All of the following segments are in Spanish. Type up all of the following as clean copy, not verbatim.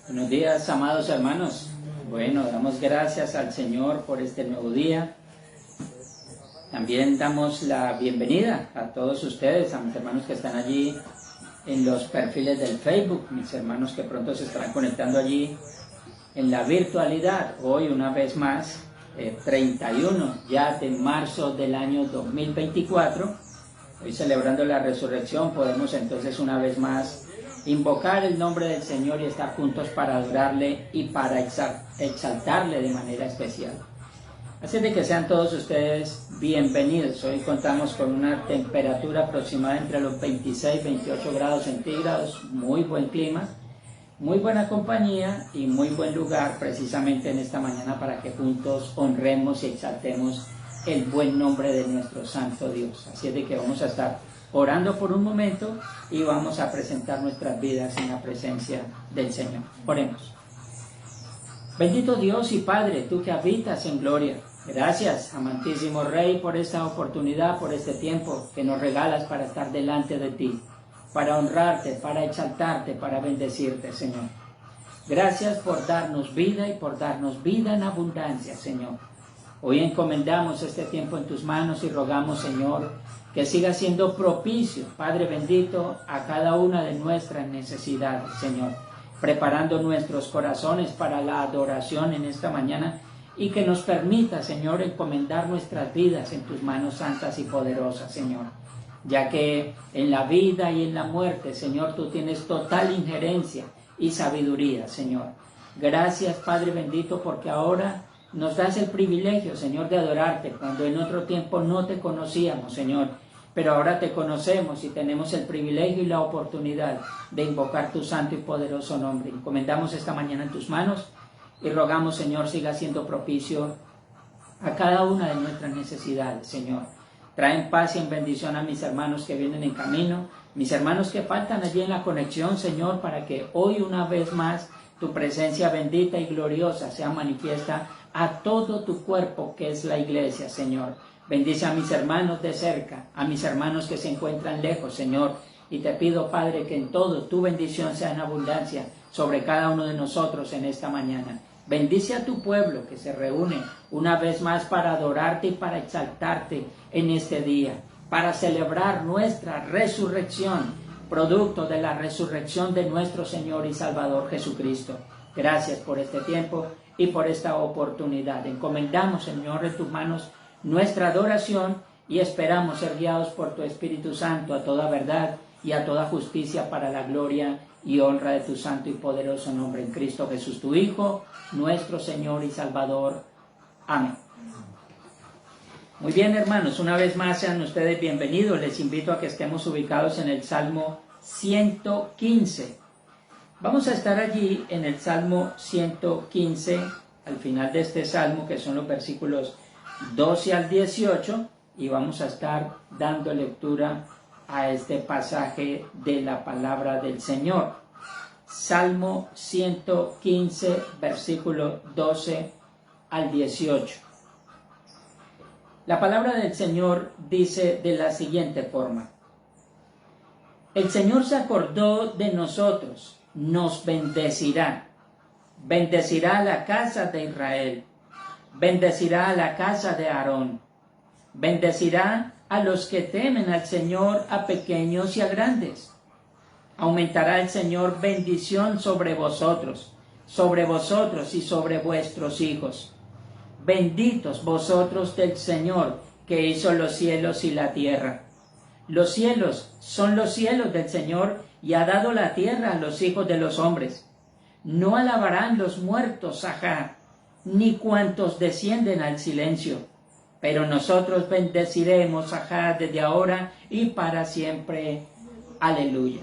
Buenos días, amados hermanos. Bueno, damos gracias al Señor por este nuevo día. También damos la bienvenida a todos ustedes, a mis hermanos que están allí en los perfiles del Facebook, mis hermanos que pronto se estarán conectando allí en la virtualidad. Hoy una vez más, 31 ya de marzo del año 2024, hoy celebrando la resurrección, podemos entonces una vez más invocar el nombre del Señor y estar juntos para adorarle y para exaltarle de manera especial. Así de que sean todos ustedes bienvenidos. Hoy contamos con una temperatura aproximada entre los 26 y 28 grados centígrados, muy buen clima, muy buena compañía y muy buen lugar precisamente en esta mañana para que juntos honremos y exaltemos el buen nombre de nuestro santo Dios. Así de que vamos a estar orando por un momento y vamos a presentar nuestras vidas en la presencia del Señor. Oremos. Bendito Dios y Padre, tú que habitas en gloria, gracias, amantísimo Rey, por esta oportunidad, por este tiempo que nos regalas para estar delante de ti, para honrarte, para exaltarte, para bendecirte, Señor. Gracias por darnos vida y por darnos vida en abundancia, Señor. Hoy encomendamos este tiempo en tus manos y rogamos, Señor, que siga siendo propicio, Padre bendito, a cada una de nuestras necesidades, Señor, preparando nuestros corazones para la adoración en esta mañana y que nos permita, Señor, encomendar nuestras vidas en tus manos santas y poderosas, Señor, ya que en la vida y en la muerte, Señor, tú tienes total injerencia y sabiduría, Señor. Gracias, Padre bendito, porque ahora nos das el privilegio, Señor, de adorarte, cuando en otro tiempo no te conocíamos, Señor, pero ahora te conocemos y tenemos el privilegio y la oportunidad de invocar tu santo y poderoso nombre. Encomendamos esta mañana en tus manos y rogamos, Señor, siga siendo propicio a cada una de nuestras necesidades, Señor. Traen paz y en bendición a mis hermanos que vienen en camino, mis hermanos que faltan allí en la conexión, Señor, para que hoy una vez más tu presencia bendita y gloriosa sea manifiesta a todo tu cuerpo que es la iglesia, Señor. Bendice a mis hermanos de cerca, a mis hermanos que se encuentran lejos, Señor. Y te pido, Padre, que en todo tu bendición sea en abundancia sobre cada uno de nosotros en esta mañana. Bendice a tu pueblo que se reúne una vez más para adorarte y para exaltarte en este día, para celebrar nuestra resurrección, producto de la resurrección de nuestro Señor y Salvador Jesucristo. Gracias por este tiempo y por esta oportunidad. Encomendamos, Señor, en tus manos nuestra adoración y esperamos ser guiados por tu Espíritu Santo a toda verdad y a toda justicia para la gloria y honra de tu santo y poderoso nombre en Cristo Jesús, tu Hijo, nuestro Señor y Salvador. Amén. Muy bien, hermanos, una vez más sean ustedes bienvenidos. Les invito a que estemos ubicados en el Salmo 115. Vamos a estar allí en el Salmo 115, al final de este Salmo, que son los versículos 12 al 18, y vamos a estar dando lectura a este pasaje de la palabra del Señor. Salmo 115, versículo 12 al 18. La palabra del Señor dice de la siguiente forma: El Señor se acordó de nosotros, nos bendecirá. Bendecirá a la casa de Israel. Bendecirá a la casa de Aarón. Bendecirá a los que temen al Señor, a pequeños y a grandes. Aumentará el Señor bendición sobre vosotros y sobre vuestros hijos. Benditos vosotros del Señor, que hizo los cielos y la tierra. Los cielos son los cielos del Señor, y ha dado la tierra a los hijos de los hombres. No alabarán los muertos, ajá, ni cuantos descienden al silencio. Pero nosotros bendeciremos, ajá, desde ahora y para siempre. Aleluya.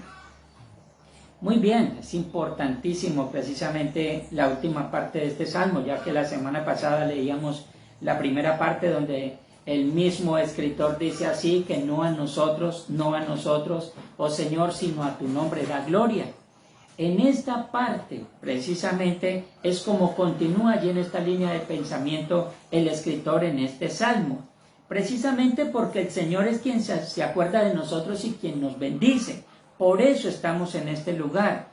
Muy bien, es importantísimo precisamente la última parte de este salmo, ya que la semana pasada leíamos la primera parte donde el mismo escritor dice así, que no a nosotros, oh Señor, sino a tu nombre da gloria. En esta parte, precisamente, es como continúa allí en esta línea de pensamiento el escritor en este salmo. Precisamente porque el Señor es quien se acuerda de nosotros y quien nos bendice. Por eso estamos en este lugar.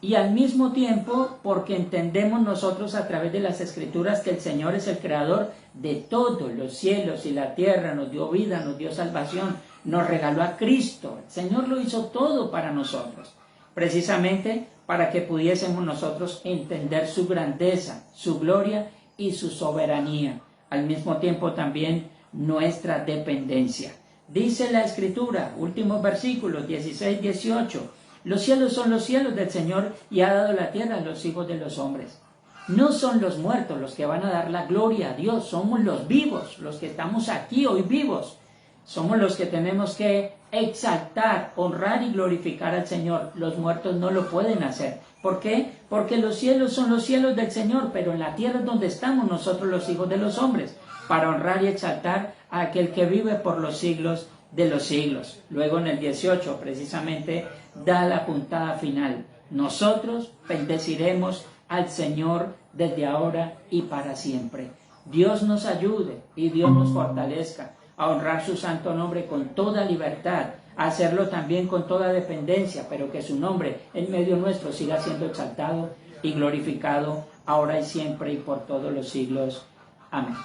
y al mismo tiempo porque entendemos nosotros a través de las Escrituras que el Señor es el creador de todos los cielos y la tierra, nos dio vida, nos dio salvación, nos regaló a Cristo. El Señor lo hizo todo para nosotros, precisamente para que pudiésemos nosotros entender su grandeza, su gloria y su soberanía. Al mismo tiempo también nuestra dependencia. Dice la Escritura, últimos versículos 16, 18, los cielos son los cielos del Señor y ha dado la tierra a los hijos de los hombres. No son los muertos los que van a dar la gloria a Dios, somos los vivos, los que estamos aquí hoy vivos. Somos los que tenemos que exaltar, honrar y glorificar al Señor. Los muertos no lo pueden hacer. ¿Por qué? Porque los cielos son los cielos del Señor, pero en la tierra es donde estamos nosotros los hijos de los hombres, para honrar y exaltar a aquel que vive por los siglos de los siglos. Luego en el 18 precisamente da la puntada final. Nosotros bendeciremos al Señor desde ahora y para siempre. Dios nos ayude y Dios nos fortalezca a honrar su santo nombre con toda libertad, a hacerlo también con toda dependencia, pero que su nombre en medio nuestro siga siendo exaltado y glorificado ahora y siempre y por todos los siglos. Amén.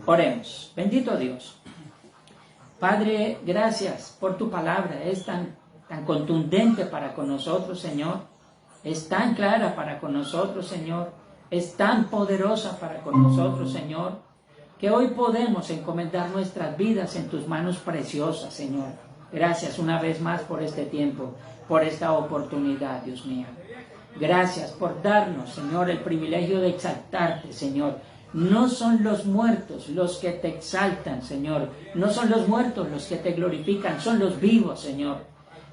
Oremos. Bendito Dios. Padre, gracias por tu palabra. Es tan contundente para con nosotros, Señor. Es tan clara para con nosotros, Señor. Es tan poderosa para con nosotros, Señor, que hoy podemos encomendar nuestras vidas en tus manos preciosas, Señor. Gracias una vez más por este tiempo, por esta oportunidad, Dios mío. Gracias por darnos, Señor, el privilegio de exaltarte, Señor. No son los muertos los que te exaltan, Señor. No son los muertos los que te glorifican, son los vivos, Señor.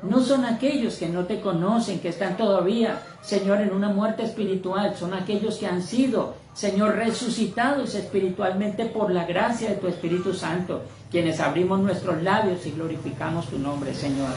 No son aquellos que no te conocen, que están todavía, Señor, en una muerte espiritual. Son aquellos que han sido, Señor, resucitados espiritualmente por la gracia de tu Espíritu Santo, quienes abrimos nuestros labios y glorificamos tu nombre, Señor.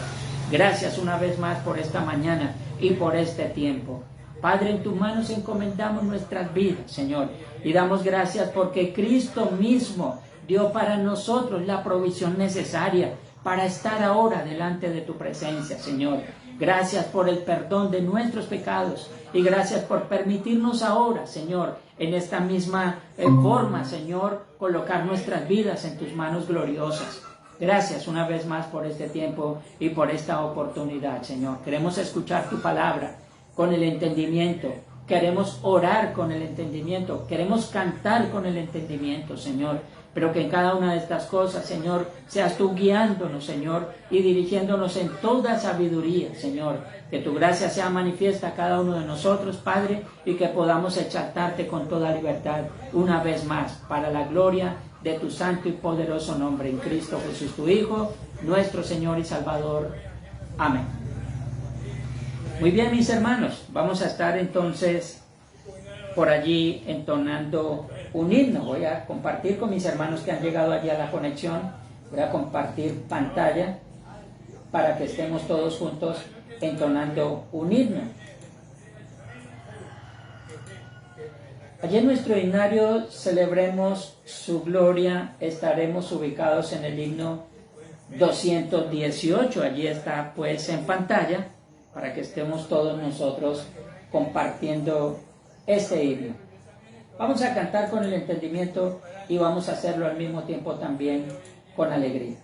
Gracias una vez más por esta mañana y por este tiempo. Padre, en tus manos encomendamos nuestras vidas, Señor, y damos gracias porque Cristo mismo dio para nosotros la provisión necesaria para estar ahora delante de tu presencia, Señor. Gracias por el perdón de nuestros pecados y gracias por permitirnos ahora, Señor, en esta misma forma, Señor, colocar nuestras vidas en tus manos gloriosas. Gracias una vez más por este tiempo y por esta oportunidad, Señor. Queremos escuchar tu palabra con el entendimiento. Queremos orar con el entendimiento. Queremos cantar con el entendimiento, Señor. Pero que en cada una de estas cosas, Señor, seas tú guiándonos, Señor, y dirigiéndonos en toda sabiduría, Señor. Que tu gracia sea manifiesta a cada uno de nosotros, Padre, y que podamos exaltarte con toda libertad una vez más, para la gloria de tu santo y poderoso nombre, en Cristo Jesús, tu Hijo, nuestro Señor y Salvador. Amén. Muy bien, mis hermanos, vamos a estar entonces por allí entonando un himno. Voy a compartir con mis hermanos que han llegado allí a la conexión. Voy a compartir pantalla para que estemos todos juntos entonando un himno. Allí en nuestro himnario Celebremos su gloria. Estaremos ubicados en el himno 218. Allí está pues en pantalla para que estemos todos nosotros compartiendo este himno. Vamos a cantar con el entendimiento y vamos a hacerlo al mismo tiempo también con alegría.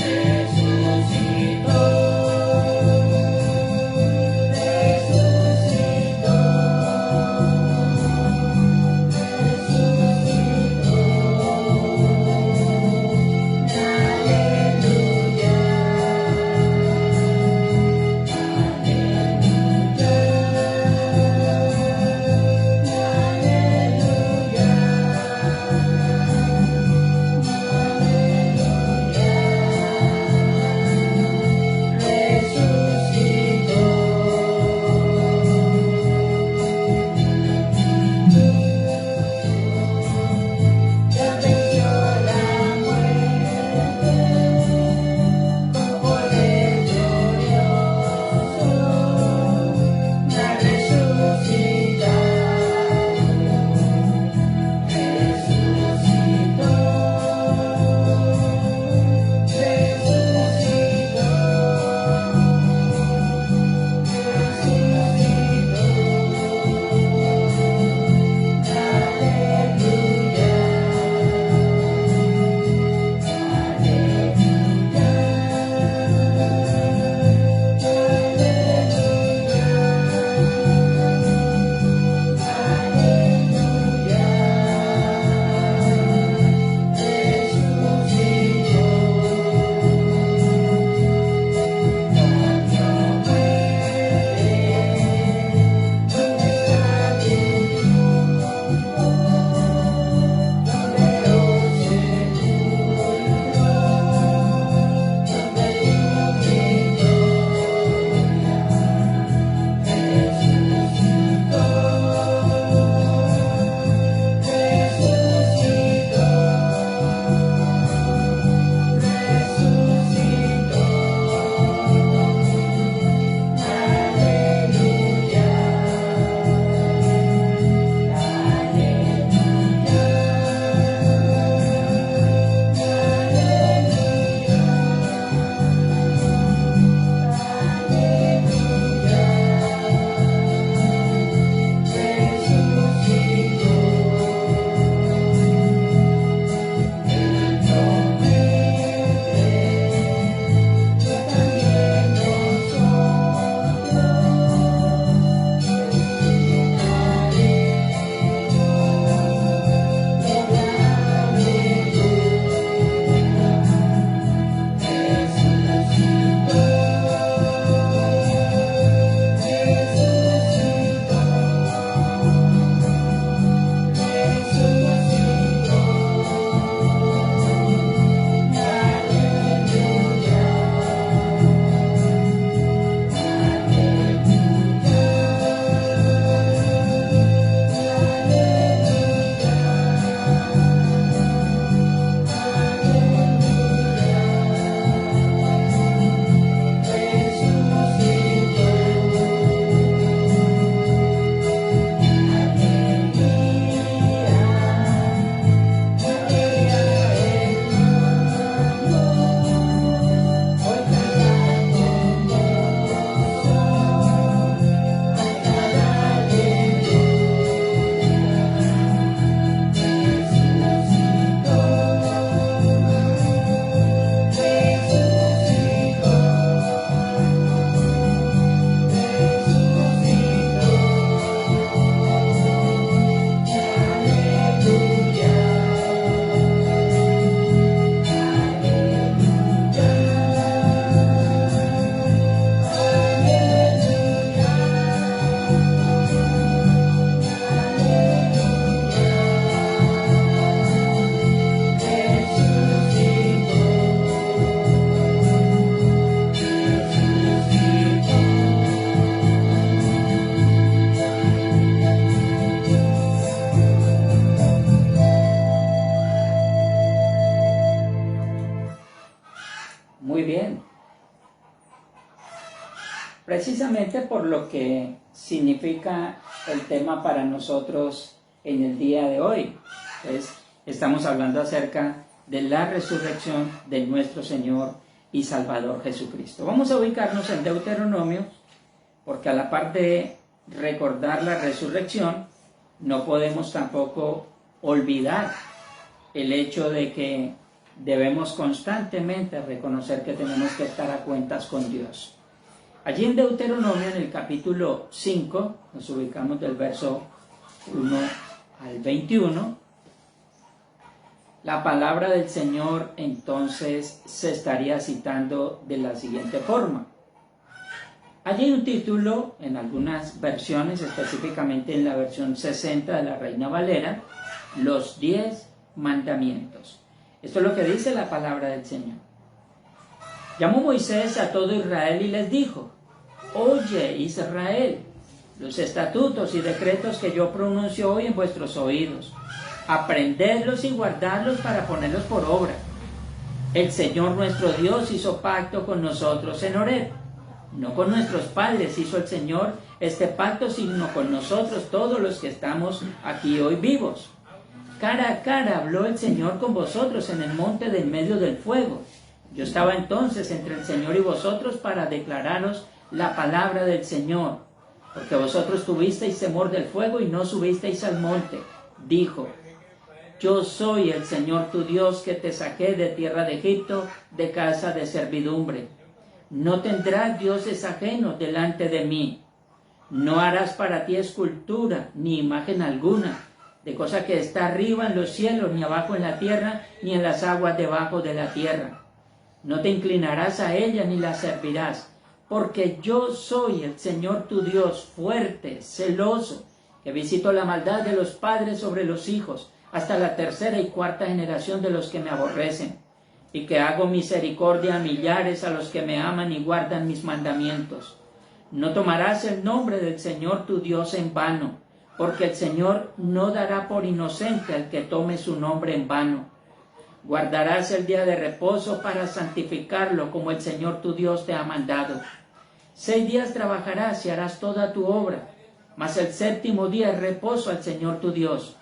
Resucitó. bien. Precisamente por lo que significa el tema para nosotros en el día de hoy. Estamos hablando acerca de la resurrección de nuestro Señor y Salvador Jesucristo. Vamos a ubicarnos en Deuteronomio, porque a la par de recordar la resurrección, no podemos tampoco olvidar el hecho de que debemos constantemente reconocer que tenemos que estar a cuentas con Dios. Allí en Deuteronomio, en el capítulo 5, nos ubicamos del verso 1 al 21, la palabra del Señor entonces se estaría citando de la siguiente forma. Allí hay un título en algunas versiones, específicamente en la versión 60 de la Reina Valera, los 10 mandamientos. Esto es lo que dice la palabra del Señor. Llamó Moisés a todo Israel y les dijo: Oye, Israel, los estatutos y decretos que yo pronuncio hoy en vuestros oídos, aprendedlos y guardarlos para ponerlos por obra. El Señor nuestro Dios hizo pacto con nosotros en Horeb. No con nuestros padres hizo el Señor este pacto, sino con nosotros, todos los que estamos aquí hoy vivos. Cara a cara habló el Señor con vosotros en el monte del medio del fuego. Yo estaba entonces entre el Señor y vosotros para declararos la palabra del Señor, porque vosotros tuvisteis temor del fuego y no subisteis al monte. Dijo: Yo soy el Señor tu Dios, que te saqué de tierra de Egipto, de casa de servidumbre. No tendrás dioses ajenos delante de mí. No harás para ti escultura, ni imagen alguna, de cosa que está arriba en los cielos, ni abajo en la tierra, ni en las aguas debajo de la tierra. No te inclinarás a ella, ni la servirás, porque yo soy el Señor tu Dios, fuerte, celoso, que visito la maldad de los padres sobre los hijos, hasta la tercera y cuarta generación de los que me aborrecen, y que hago misericordia a millares a los que me aman y guardan mis mandamientos. No tomarás el nombre del Señor tu Dios en vano, porque el Señor no dará por inocente al que tome su nombre en vano. Guardarás el día de reposo para santificarlo, como el Señor tu Dios te ha mandado. 6 días trabajarás y harás toda tu obra, mas el séptimo día es reposo al Señor tu Dios.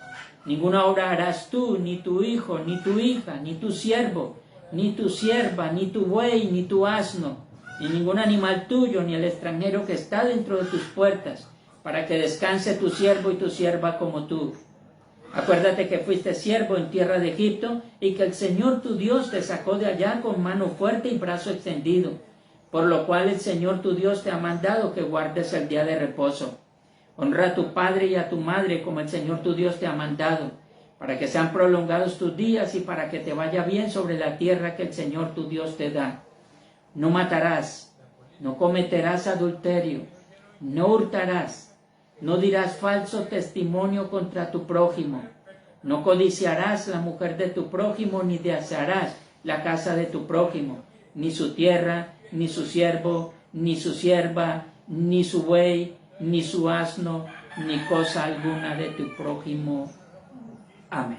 Ninguna obra harás tú, ni tu hijo, ni tu hija, ni tu siervo, ni tu sierva, ni tu buey, ni tu asno, ni ningún animal tuyo, ni el extranjero que está dentro de tus puertas, para que descanse tu siervo y tu sierva como tú. Acuérdate que fuiste siervo en tierra de Egipto, y que el Señor tu Dios te sacó de allá con mano fuerte y brazo extendido, por lo cual el Señor tu Dios te ha mandado que guardes el día de reposo. Honra a tu padre y a tu madre, como el Señor tu Dios te ha mandado, para que sean prolongados tus días y para que te vaya bien sobre la tierra que el Señor tu Dios te da. No matarás, no cometerás adulterio, no hurtarás, no dirás falso testimonio contra tu prójimo, no codiciarás la mujer de tu prójimo, ni desearás la casa de tu prójimo, ni su tierra, ni su siervo, ni su sierva, ni su buey, ni su asno, ni cosa alguna de tu prójimo. Amén.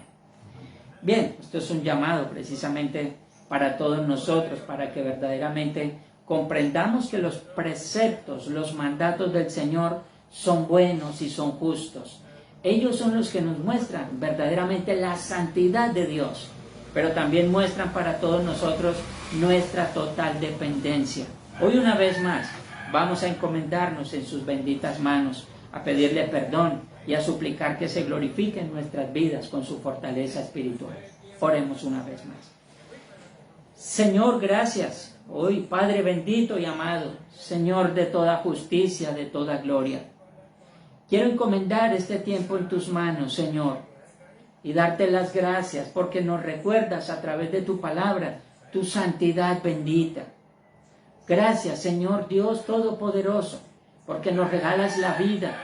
Bien, esto es un llamado precisamente para todos nosotros, para que verdaderamente comprendamos que los preceptos, los mandatos del Señor son buenos y son justos. Ellos son los que nos muestran verdaderamente la santidad de Dios, pero también muestran para todos nosotros nuestra total dependencia. Hoy una vez más vamos a encomendarnos en sus benditas manos, a pedirle perdón y a suplicar que se glorifique en nuestras vidas con su fortaleza espiritual. Oremos una vez más. Señor, gracias. Hoy, Padre bendito y amado, Señor de toda justicia, de toda gloria, quiero encomendar este tiempo en tus manos, Señor, y darte las gracias porque nos recuerdas a través de tu palabra tu santidad bendita. Gracias, Señor Dios Todopoderoso, porque nos regalas la vida,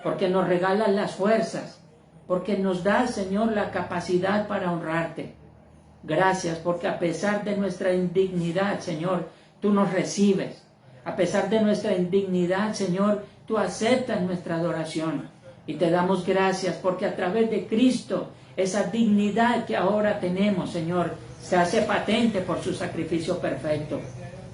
porque nos regalas las fuerzas, porque nos das, Señor, la capacidad para honrarte. Gracias porque a pesar de nuestra indignidad, Señor, tú nos recibes. A pesar de nuestra indignidad, Señor, tú aceptas nuestra adoración. Y te damos gracias porque a través de Cristo, esa dignidad que ahora tenemos, Señor, se hace patente por su sacrificio perfecto.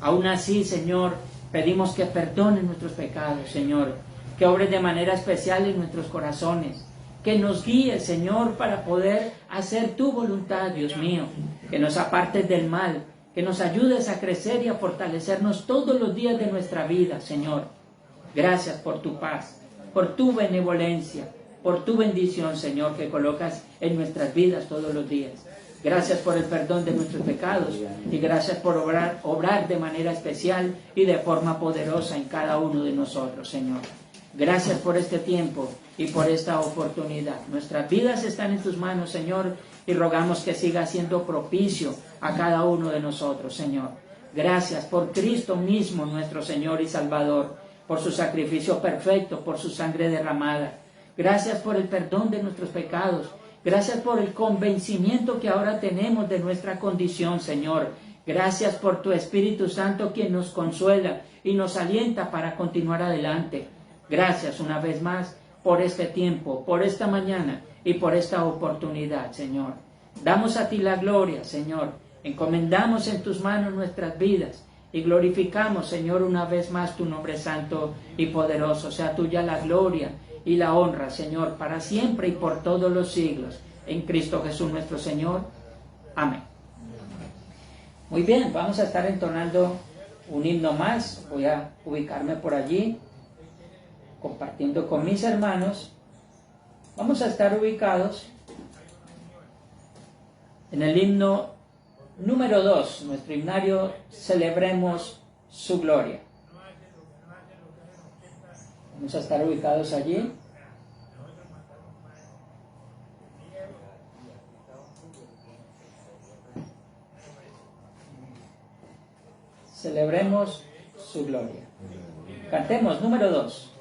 Aún así, Señor, pedimos que perdones nuestros pecados, Señor, que obres de manera especial en nuestros corazones, que nos guíes, Señor, para poder hacer tu voluntad, Dios mío, que nos apartes del mal, que nos ayudes a crecer y a fortalecernos todos los días de nuestra vida, Señor. Gracias por tu paz, por tu benevolencia, por tu bendición, Señor, que colocas en nuestras vidas todos los días. Gracias por el perdón de nuestros pecados y gracias por obrar de manera especial y de forma poderosa en cada uno de nosotros, Señor. Gracias por este tiempo y por esta oportunidad. Nuestras vidas están en tus manos, Señor, y rogamos que siga siendo propicio a cada uno de nosotros, Señor. Gracias por Cristo mismo, nuestro Señor y Salvador, por su sacrificio perfecto, por su sangre derramada. Gracias por el perdón de nuestros pecados. Gracias por el convencimiento que ahora tenemos de nuestra condición, Señor. Gracias por tu Espíritu Santo, quien nos consuela y nos alienta para continuar adelante. Gracias una vez más por este tiempo, por esta mañana y por esta oportunidad, Señor. Damos a ti la gloria, Señor. Encomendamos en tus manos nuestras vidas y glorificamos, Señor, una vez más tu nombre santo y poderoso. Sea tuya la gloria y la honra, Señor, para siempre y por todos los siglos. En Cristo Jesús nuestro Señor. Amén. Muy bien, vamos a estar entonando un himno más. Voy a ubicarme por allí, compartiendo con mis hermanos. Vamos a estar ubicados en el himno número 2, nuestro himnario Celebremos su Gloria. Vamos a estar ubicados allí. Celebremos su gloria. Cantemos número 2.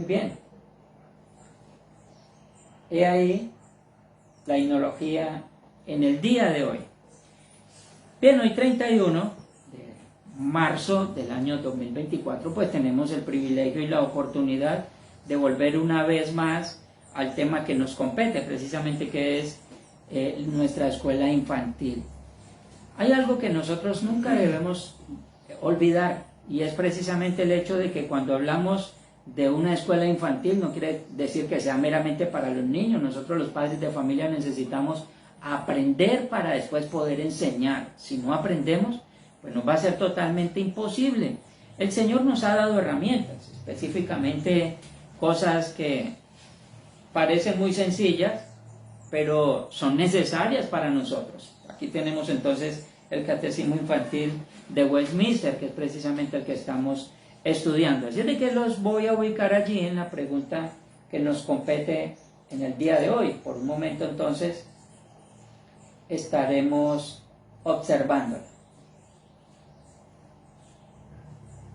bien. He ahí la himnología en el día de hoy. Bien, hoy 31 de marzo del año 2024, pues tenemos el privilegio y la oportunidad de volver una vez más al tema que nos compete, precisamente que es nuestra escuela infantil. Hay algo que nosotros nunca debemos olvidar, y es precisamente el hecho de que cuando hablamos de una escuela infantil no quiere decir que sea meramente para los niños. Nosotros los padres de familia necesitamos aprender para después poder enseñar. Si no aprendemos, pues nos va a ser totalmente imposible. El Señor nos ha dado herramientas, específicamente cosas que parecen muy sencillas, pero son necesarias para nosotros. Aquí tenemos entonces el Catecismo Infantil de Westminster, que es precisamente el que estamos estudiando. Así de que los voy a ubicar allí en la pregunta que nos compete en el día de hoy. Por un momento entonces estaremos observándola.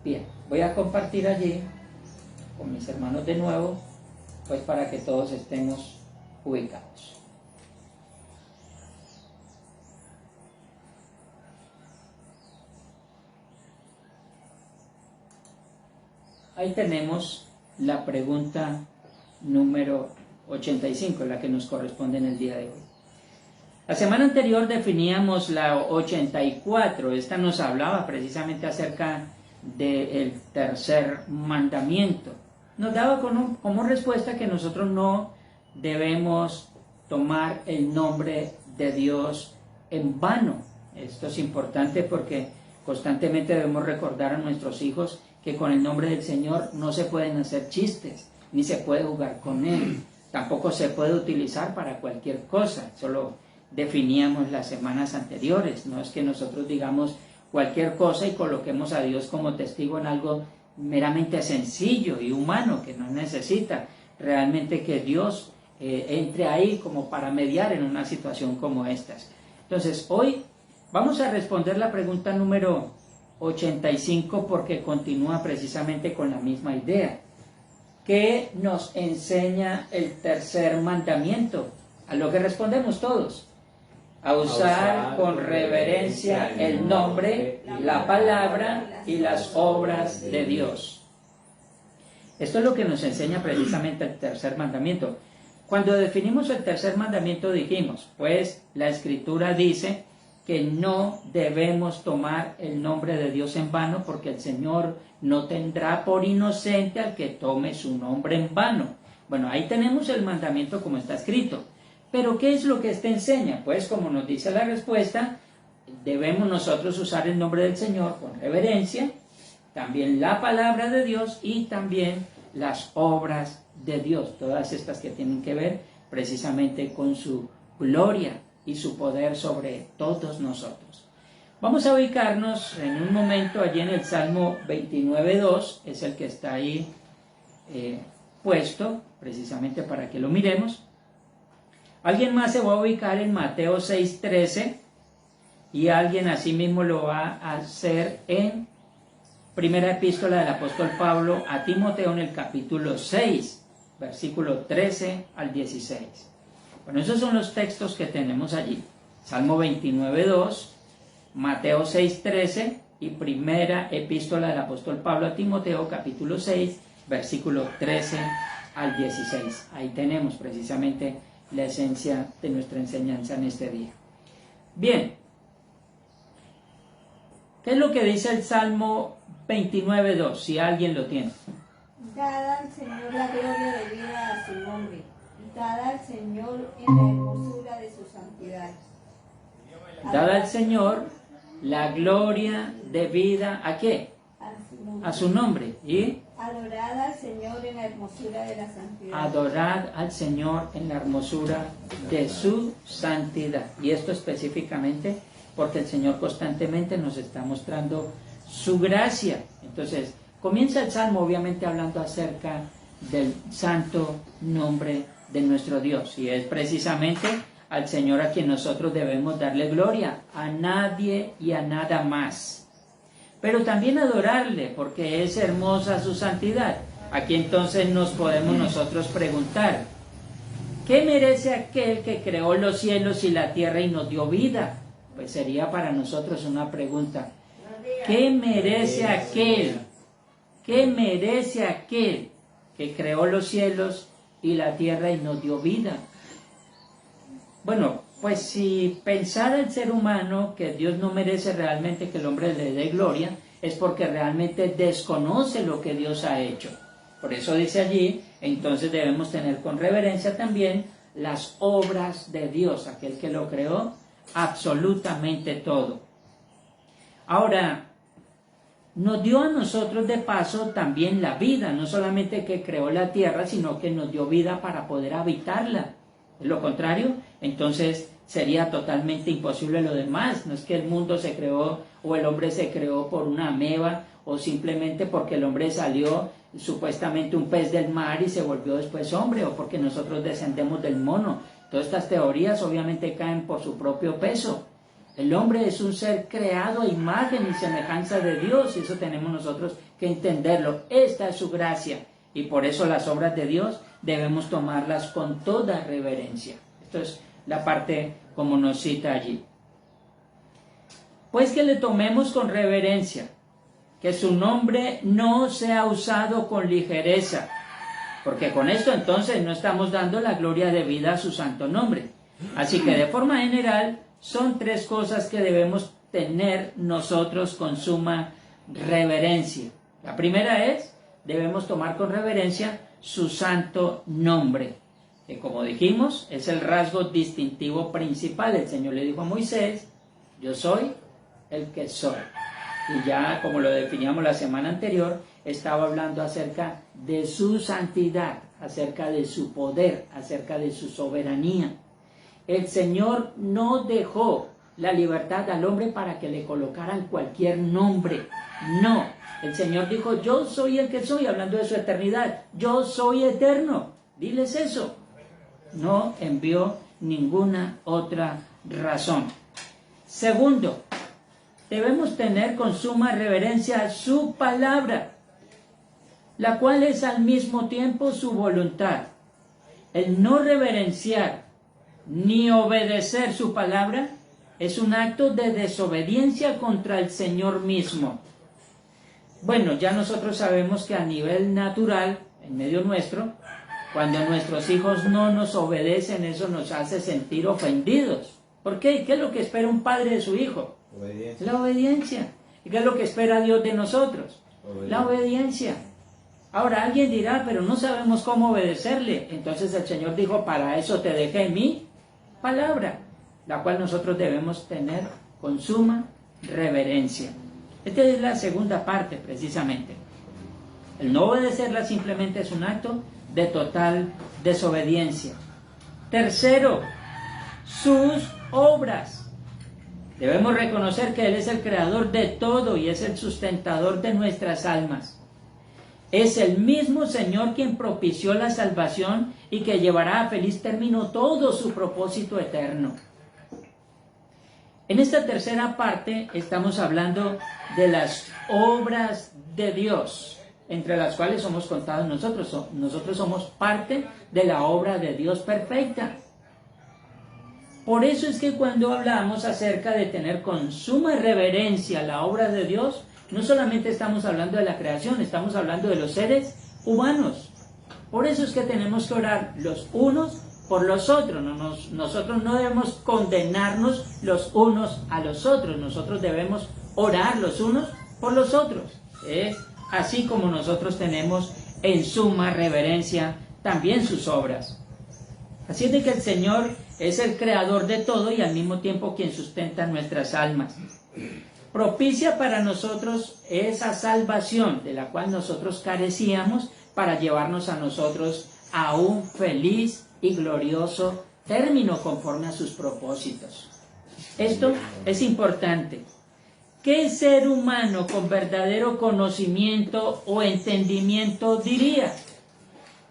Bien, voy a compartir allí con mis hermanos de nuevo, pues para que todos estemos ubicados. Ahí tenemos la pregunta número 85, la que nos corresponde en el día de hoy. La semana anterior definíamos la 84, esta nos hablaba precisamente acerca del tercer mandamiento. Nos daba como respuesta que nosotros no debemos tomar el nombre de Dios en vano. Esto es importante porque constantemente debemos recordar a nuestros hijos que con el nombre del Señor no se pueden hacer chistes, ni se puede jugar con él, tampoco se puede utilizar para cualquier cosa. Eso lo definíamos las semanas anteriores. No es que nosotros digamos cualquier cosa y coloquemos a Dios como testigo en algo meramente sencillo y humano, que no necesita realmente que Dios entre ahí como para mediar en una situación como estas. Entonces, hoy vamos a responder la pregunta número 85 porque continúa precisamente con la misma idea. ¿Qué nos enseña el tercer mandamiento? A lo que respondemos todos: a usar con reverencia el nombre, la palabra y las obras de Dios. Esto es lo que nos enseña precisamente el tercer mandamiento. Cuando definimos el tercer mandamiento dijimos, pues la Escritura dice que no debemos tomar el nombre de Dios en vano, porque el Señor no tendrá por inocente al que tome su nombre en vano. Bueno, ahí tenemos el mandamiento como está escrito. Pero ¿qué es lo que éste enseña? Pues como nos dice la respuesta, debemos nosotros usar el nombre del Señor con reverencia, también la palabra de Dios y también las obras de Dios, todas estas que tienen que ver precisamente con su gloria y su poder sobre todos nosotros. Vamos a ubicarnos en un momento allí en el Salmo 29.2, es el que está ahí puesto, precisamente para que lo miremos. Alguien más se va a ubicar en Mateo 6.13 y alguien asimismo lo va a hacer en Primera Epístola del Apóstol Pablo a Timoteo en el capítulo 6, versículo 13 al 16. Bueno, esos son los textos que tenemos allí. Salmo 29.2, Mateo 6.13 y Primera Epístola del Apóstol Pablo a Timoteo, capítulo 6, versículo 13 al 16. Ahí tenemos precisamente la esencia de nuestra enseñanza en este día. Bien, ¿qué es lo que dice el Salmo 29.2? Si alguien lo tiene. Dad al Señor la gloria debida a su nombre, y dad al Señor en la hermosura de su santidad. Dad al Señor la gloria debida ¿a qué? A su nombre. ¿Y? Adorad al Señor en la hermosura de la santidad. Adorad al Señor en la hermosura de su santidad. Y esto específicamente porque el Señor constantemente nos está mostrando su gracia. Entonces, comienza el Salmo obviamente hablando acerca del santo nombre de nuestro Dios. Y es precisamente al Señor a quien nosotros debemos darle gloria, a nadie y a nada más. Pero también adorarle, porque es hermosa su santidad. Aquí entonces nos podemos nosotros preguntar, ¿qué merece aquel que creó los cielos y la tierra y nos dio vida? Pues sería para nosotros una pregunta. ¿Qué merece aquel? ¿Qué merece aquel que creó los cielos y la tierra y nos dio vida? Bueno, pues si pensara el ser humano que Dios no merece realmente que el hombre le dé gloria, es porque realmente desconoce lo que Dios ha hecho. Por eso dice allí, entonces debemos tener con reverencia también las obras de Dios, aquel que lo creó, absolutamente todo. Ahora, nos dio a nosotros de paso también la vida, no solamente que creó la tierra, sino que nos dio vida para poder habitarla. De lo contrario, entonces sería totalmente imposible lo demás. No es que el mundo se creó o el hombre se creó por una ameba o simplemente porque el hombre salió supuestamente un pez del mar y se volvió después hombre, o porque nosotros descendemos del mono. Todas estas teorías obviamente caen por su propio peso. El hombre es un ser creado a imagen y semejanza de Dios, y eso tenemos nosotros que entenderlo. Esta es su gracia, y por eso las obras de Dios debemos tomarlas con toda reverencia. Esto es la parte como nos cita allí. Pues que le tomemos con reverencia, que su nombre no sea usado con ligereza, porque con esto entonces no estamos dando la gloria debida a su santo nombre. Así que de forma general son tres cosas que debemos tener nosotros con suma reverencia. La primera es, debemos tomar con reverencia su santo nombre, que como dijimos es el rasgo distintivo principal. El Señor le dijo a Moisés, yo soy el que soy. Y ya como lo definíamos la semana anterior, estaba hablando acerca de su santidad, acerca de su poder, acerca de su soberanía. El Señor no dejó la libertad al hombre para que le colocaran cualquier nombre. No, el Señor dijo, yo soy el que soy, hablando de su eternidad. Yo soy eterno. Diles eso. No envió ninguna otra razón. Segundo, debemos tener con suma reverencia su palabra, la cual es al mismo tiempo su voluntad. El no reverenciar ni obedecer su palabra es un acto de desobediencia contra el Señor mismo. Bueno, ya nosotros sabemos que a nivel natural, en medio nuestro, cuando nuestros hijos no nos obedecen, eso nos hace sentir ofendidos. ¿Por qué? ¿Qué es lo que espera un padre de su hijo? Obediencia. La obediencia. ¿Y qué es lo que espera Dios de nosotros? Obediencia. La obediencia. Ahora alguien dirá, pero no sabemos cómo obedecerle. Entonces el Señor dijo, para eso te dejé mi palabra, la cual nosotros debemos tener con suma reverencia. Esta es la segunda parte precisamente. El no obedecerla simplemente es un acto de total desobediencia. Tercero, sus obras. Debemos reconocer que Él es el creador de todo y es el sustentador de nuestras almas. Es el mismo Señor quien propició la salvación y que llevará a feliz término todo su propósito eterno. En esta tercera parte estamos hablando de las obras de Dios, entre las cuales somos contados nosotros. Nosotros somos parte de la obra de Dios perfecta. Por eso es que cuando hablamos acerca de tener con suma reverencia la obra de Dios, no solamente estamos hablando de la creación, estamos hablando de los seres humanos. Por eso es que tenemos que orar los unos por los otros. Nosotros no debemos condenarnos los unos a los otros. Nosotros debemos orar los unos por los otros. Es así como nosotros tenemos en suma reverencia también sus obras. Así es de que el Señor es el creador de todo y al mismo tiempo quien sustenta nuestras almas. Propicia para nosotros esa salvación de la cual nosotros carecíamos para llevarnos a nosotros a un feliz y glorioso término conforme a sus propósitos. Esto es importante. ¿Qué ser humano con verdadero conocimiento o entendimiento diría?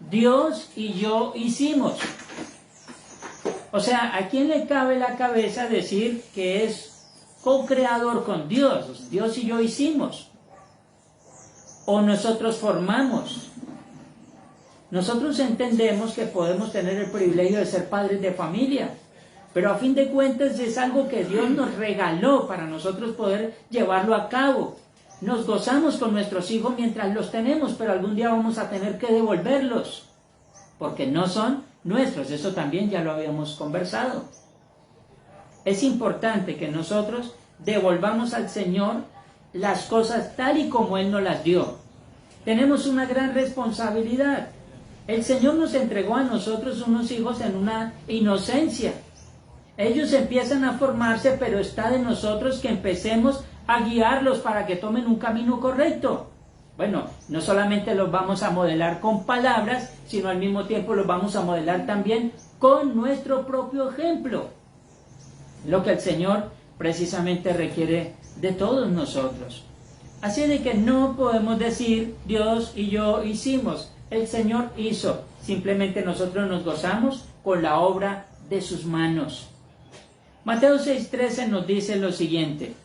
Dios y yo hicimos. O sea, ¿a quién le cabe la cabeza decir que es co-creador con Dios? Dios y yo hicimos. O nosotros formamos. Nosotros entendemos que podemos tener el privilegio de ser padres de familia, pero a fin de cuentas es algo que Dios nos regaló para nosotros poder llevarlo a cabo. Nos gozamos con nuestros hijos mientras los tenemos, pero algún día vamos a tener que devolverlos, porque no son nuestros. Eso también ya lo habíamos conversado. Es importante que nosotros devolvamos al Señor las cosas tal y como Él nos las dio. Tenemos una gran responsabilidad. El Señor nos entregó a nosotros unos hijos en una inocencia. Ellos empiezan a formarse, pero está de nosotros que empecemos a guiarlos para que tomen un camino correcto. Bueno, no solamente los vamos a modelar con palabras, sino al mismo tiempo los vamos a modelar también con nuestro propio ejemplo. Lo que el Señor precisamente requiere de todos nosotros. Así de que no podemos decir Dios y yo hicimos, el Señor hizo. Simplemente nosotros nos gozamos con la obra de sus manos. Mateo 6:13 nos dice lo siguiente,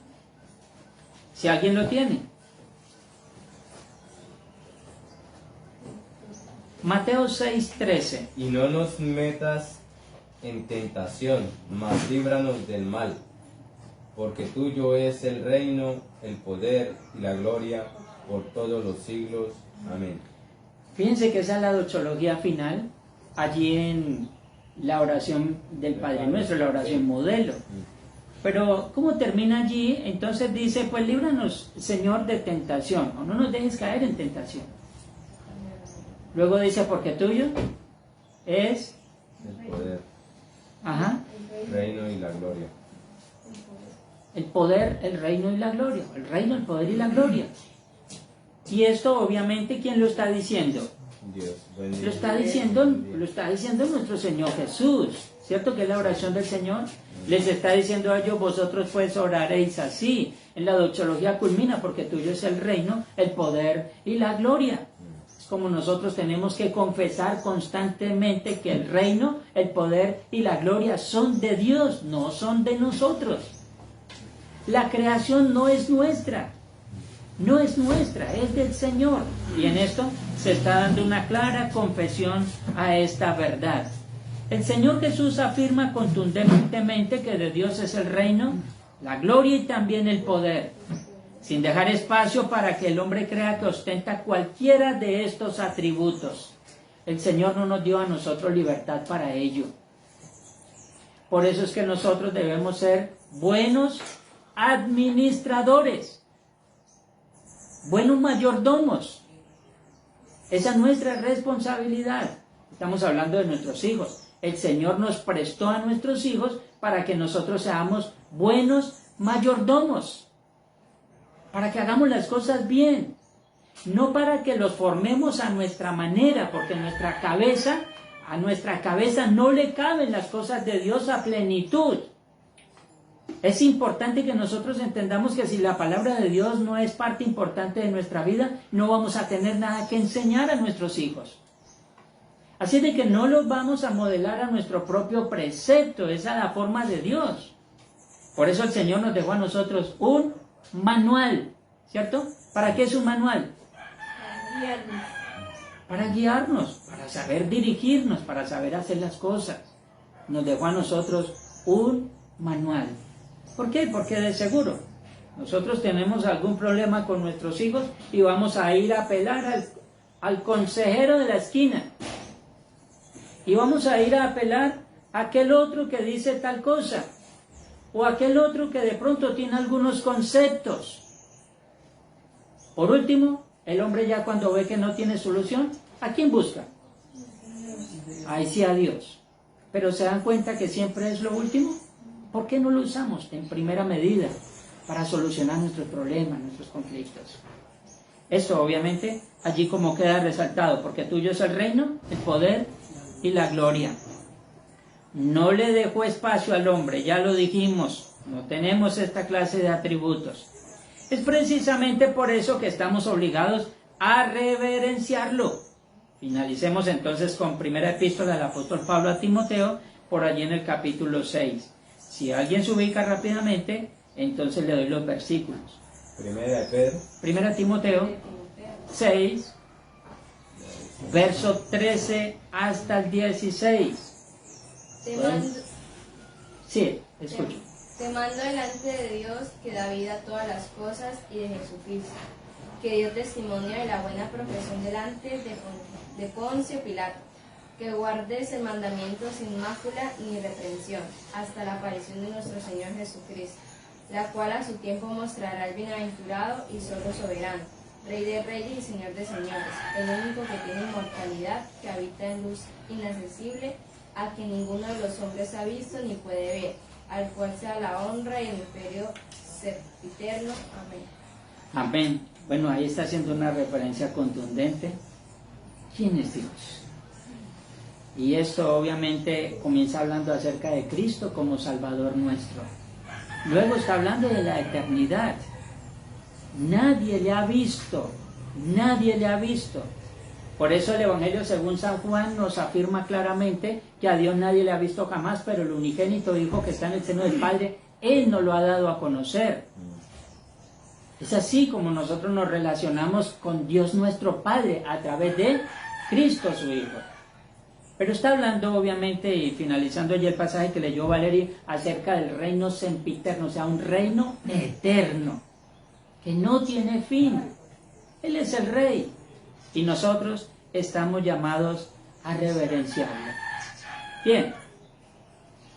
si alguien lo tiene. Mateo 6:13. Y no nos metas en tentación, mas líbranos del mal, porque tuyo es el reino, el poder y la gloria por todos los siglos. Amén. Fíjense que esa es la doxología final, allí en la oración del Padre Nuestro, la oración modelo. Pero, ¿cómo termina allí? Entonces dice, pues líbranos, Señor, de tentación, o no nos dejes caer en tentación. Luego dice, porque tuyo es El poder, ajá, el reino y la gloria. el poder, el reino y la gloria. El reino, el poder y la gloria. Y esto obviamente, ¿quién lo está diciendo? Dios, buen Dios. Lo está diciendo nuestro Señor Jesús. ¿Cierto que es la oración del Señor? Les está diciendo a ellos, vosotros pues oraréis así. En la doxología culmina, porque tuyo es el reino, el poder y la gloria. Es como nosotros tenemos que confesar constantemente que el reino, el poder y la gloria son de Dios, no son de nosotros. La creación no es nuestra. No es nuestra, es del Señor. Y en esto se está dando una clara confesión a esta verdad. El Señor Jesús afirma contundentemente que de Dios es el reino, la gloria y también el poder, sin dejar espacio para que el hombre crea que ostenta cualquiera de estos atributos. El Señor no nos dio a nosotros libertad para ello. Por eso es que nosotros debemos ser buenos administradores, buenos mayordomos. Esa es nuestra responsabilidad. Estamos hablando de nuestros hijos. El Señor nos prestó a nuestros hijos para que nosotros seamos buenos mayordomos, para que hagamos las cosas bien, no para que los formemos a nuestra manera, porque a nuestra cabeza no le caben las cosas de Dios a plenitud. Es importante que nosotros entendamos que si la palabra de Dios no es parte importante de nuestra vida, no vamos a tener nada que enseñar a nuestros hijos. Así de que no los vamos a modelar a nuestro propio precepto, esa es la forma de Dios. Por eso el Señor nos dejó a nosotros un manual, ¿cierto? ¿Para qué es un manual? Para guiarnos, para saber dirigirnos, para saber hacer las cosas. Nos dejó a nosotros un manual. ¿Por qué? Porque de seguro nosotros tenemos algún problema con nuestros hijos y vamos a ir a apelar al consejero de la esquina. Y vamos a ir a apelar a aquel otro que dice tal cosa, o aquel otro que de pronto tiene algunos conceptos. Por último, el hombre ya cuando ve que no tiene solución, ¿a quién busca? Ahí sí, a Dios. Pero ¿se dan cuenta que siempre es lo último? ¿Por qué no lo usamos en primera medida para solucionar nuestros problemas, nuestros conflictos? Esto obviamente allí como queda resaltado, porque tuyo es el reino, el poder y la gloria. No le dejó espacio al hombre, ya lo dijimos, no tenemos esta clase de atributos. Es precisamente por eso que estamos obligados a reverenciarlo. Finalicemos entonces con primera epístola del apóstol Pablo a Timoteo, por allí en el capítulo 6. Si alguien se ubica rápidamente, entonces le doy los versículos. Primera de Pedro. Primera Timoteo 6. verso 13 hasta el 16. Sí, escucho. Te mando delante de Dios, que da vida a todas las cosas, y de Jesucristo, que dio testimonio de la buena profesión delante de Poncio Pilato, que guardes el mandamiento sin mácula ni reprensión, hasta la aparición de nuestro Señor Jesucristo, la cual a su tiempo mostrará al bienaventurado y solo soberano, Rey de reyes y Señor de señores, el único que tiene inmortalidad, que habita en luz inaccesible, a quien ninguno de los hombres ha visto ni puede ver, al cual sea la honra y el imperio sempiterno. Amén. Amén. Bueno, ahí está haciendo una referencia contundente. ¿Quién es Dios? Y esto obviamente comienza hablando acerca de Cristo como Salvador nuestro. Luego está hablando de la eternidad. Nadie le ha visto, nadie le ha visto. Por eso el Evangelio según San Juan nos afirma claramente que a Dios nadie le ha visto jamás, pero el unigénito Hijo que está en el seno del Padre, Él nos lo ha dado a conocer. Es así como nosotros nos relacionamos con Dios nuestro Padre a través de Cristo su Hijo. Pero está hablando obviamente, y finalizando ya el pasaje que leyó Valeria, acerca del reino sempiterno, o sea, un reino eterno, que no tiene fin. Él es el Rey, y nosotros estamos llamados a reverenciarlo. Bien,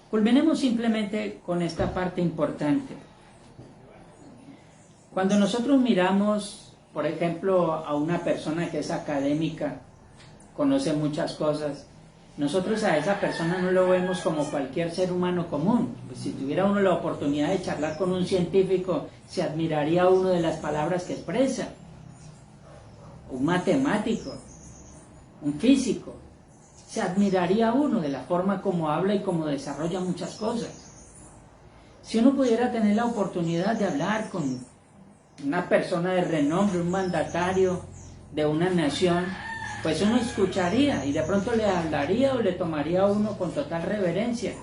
culminemos simplemente con esta parte importante. Cuando nosotros miramos, por ejemplo, a una persona que es académica, conoce muchas cosas, nosotros a esa persona no lo vemos como cualquier ser humano común. Pues si tuviera uno la oportunidad de charlar con un científico, se admiraría uno de las palabras que expresa. Un matemático, un físico, se admiraría uno de la forma como habla y como desarrolla muchas cosas. Si uno pudiera tener la oportunidad de hablar con una persona de renombre, un mandatario de una nación, pues uno escucharía y de pronto le hablaría o le tomaría a uno con total reverencia.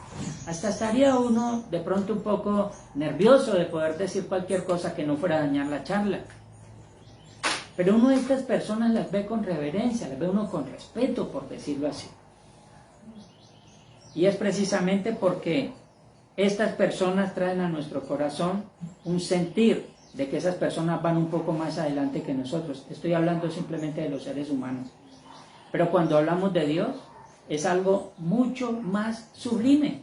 Hasta estaría uno de pronto un poco nervioso de poder decir cualquier cosa que no fuera a dañar la charla. Pero uno de estas personas las ve con reverencia, las ve uno con respeto, por decirlo así. Y es precisamente porque estas personas traen a nuestro corazón un sentir de que esas personas van un poco más adelante que nosotros. Estoy hablando simplemente de los seres humanos. Pero cuando hablamos de Dios, es algo mucho más sublime.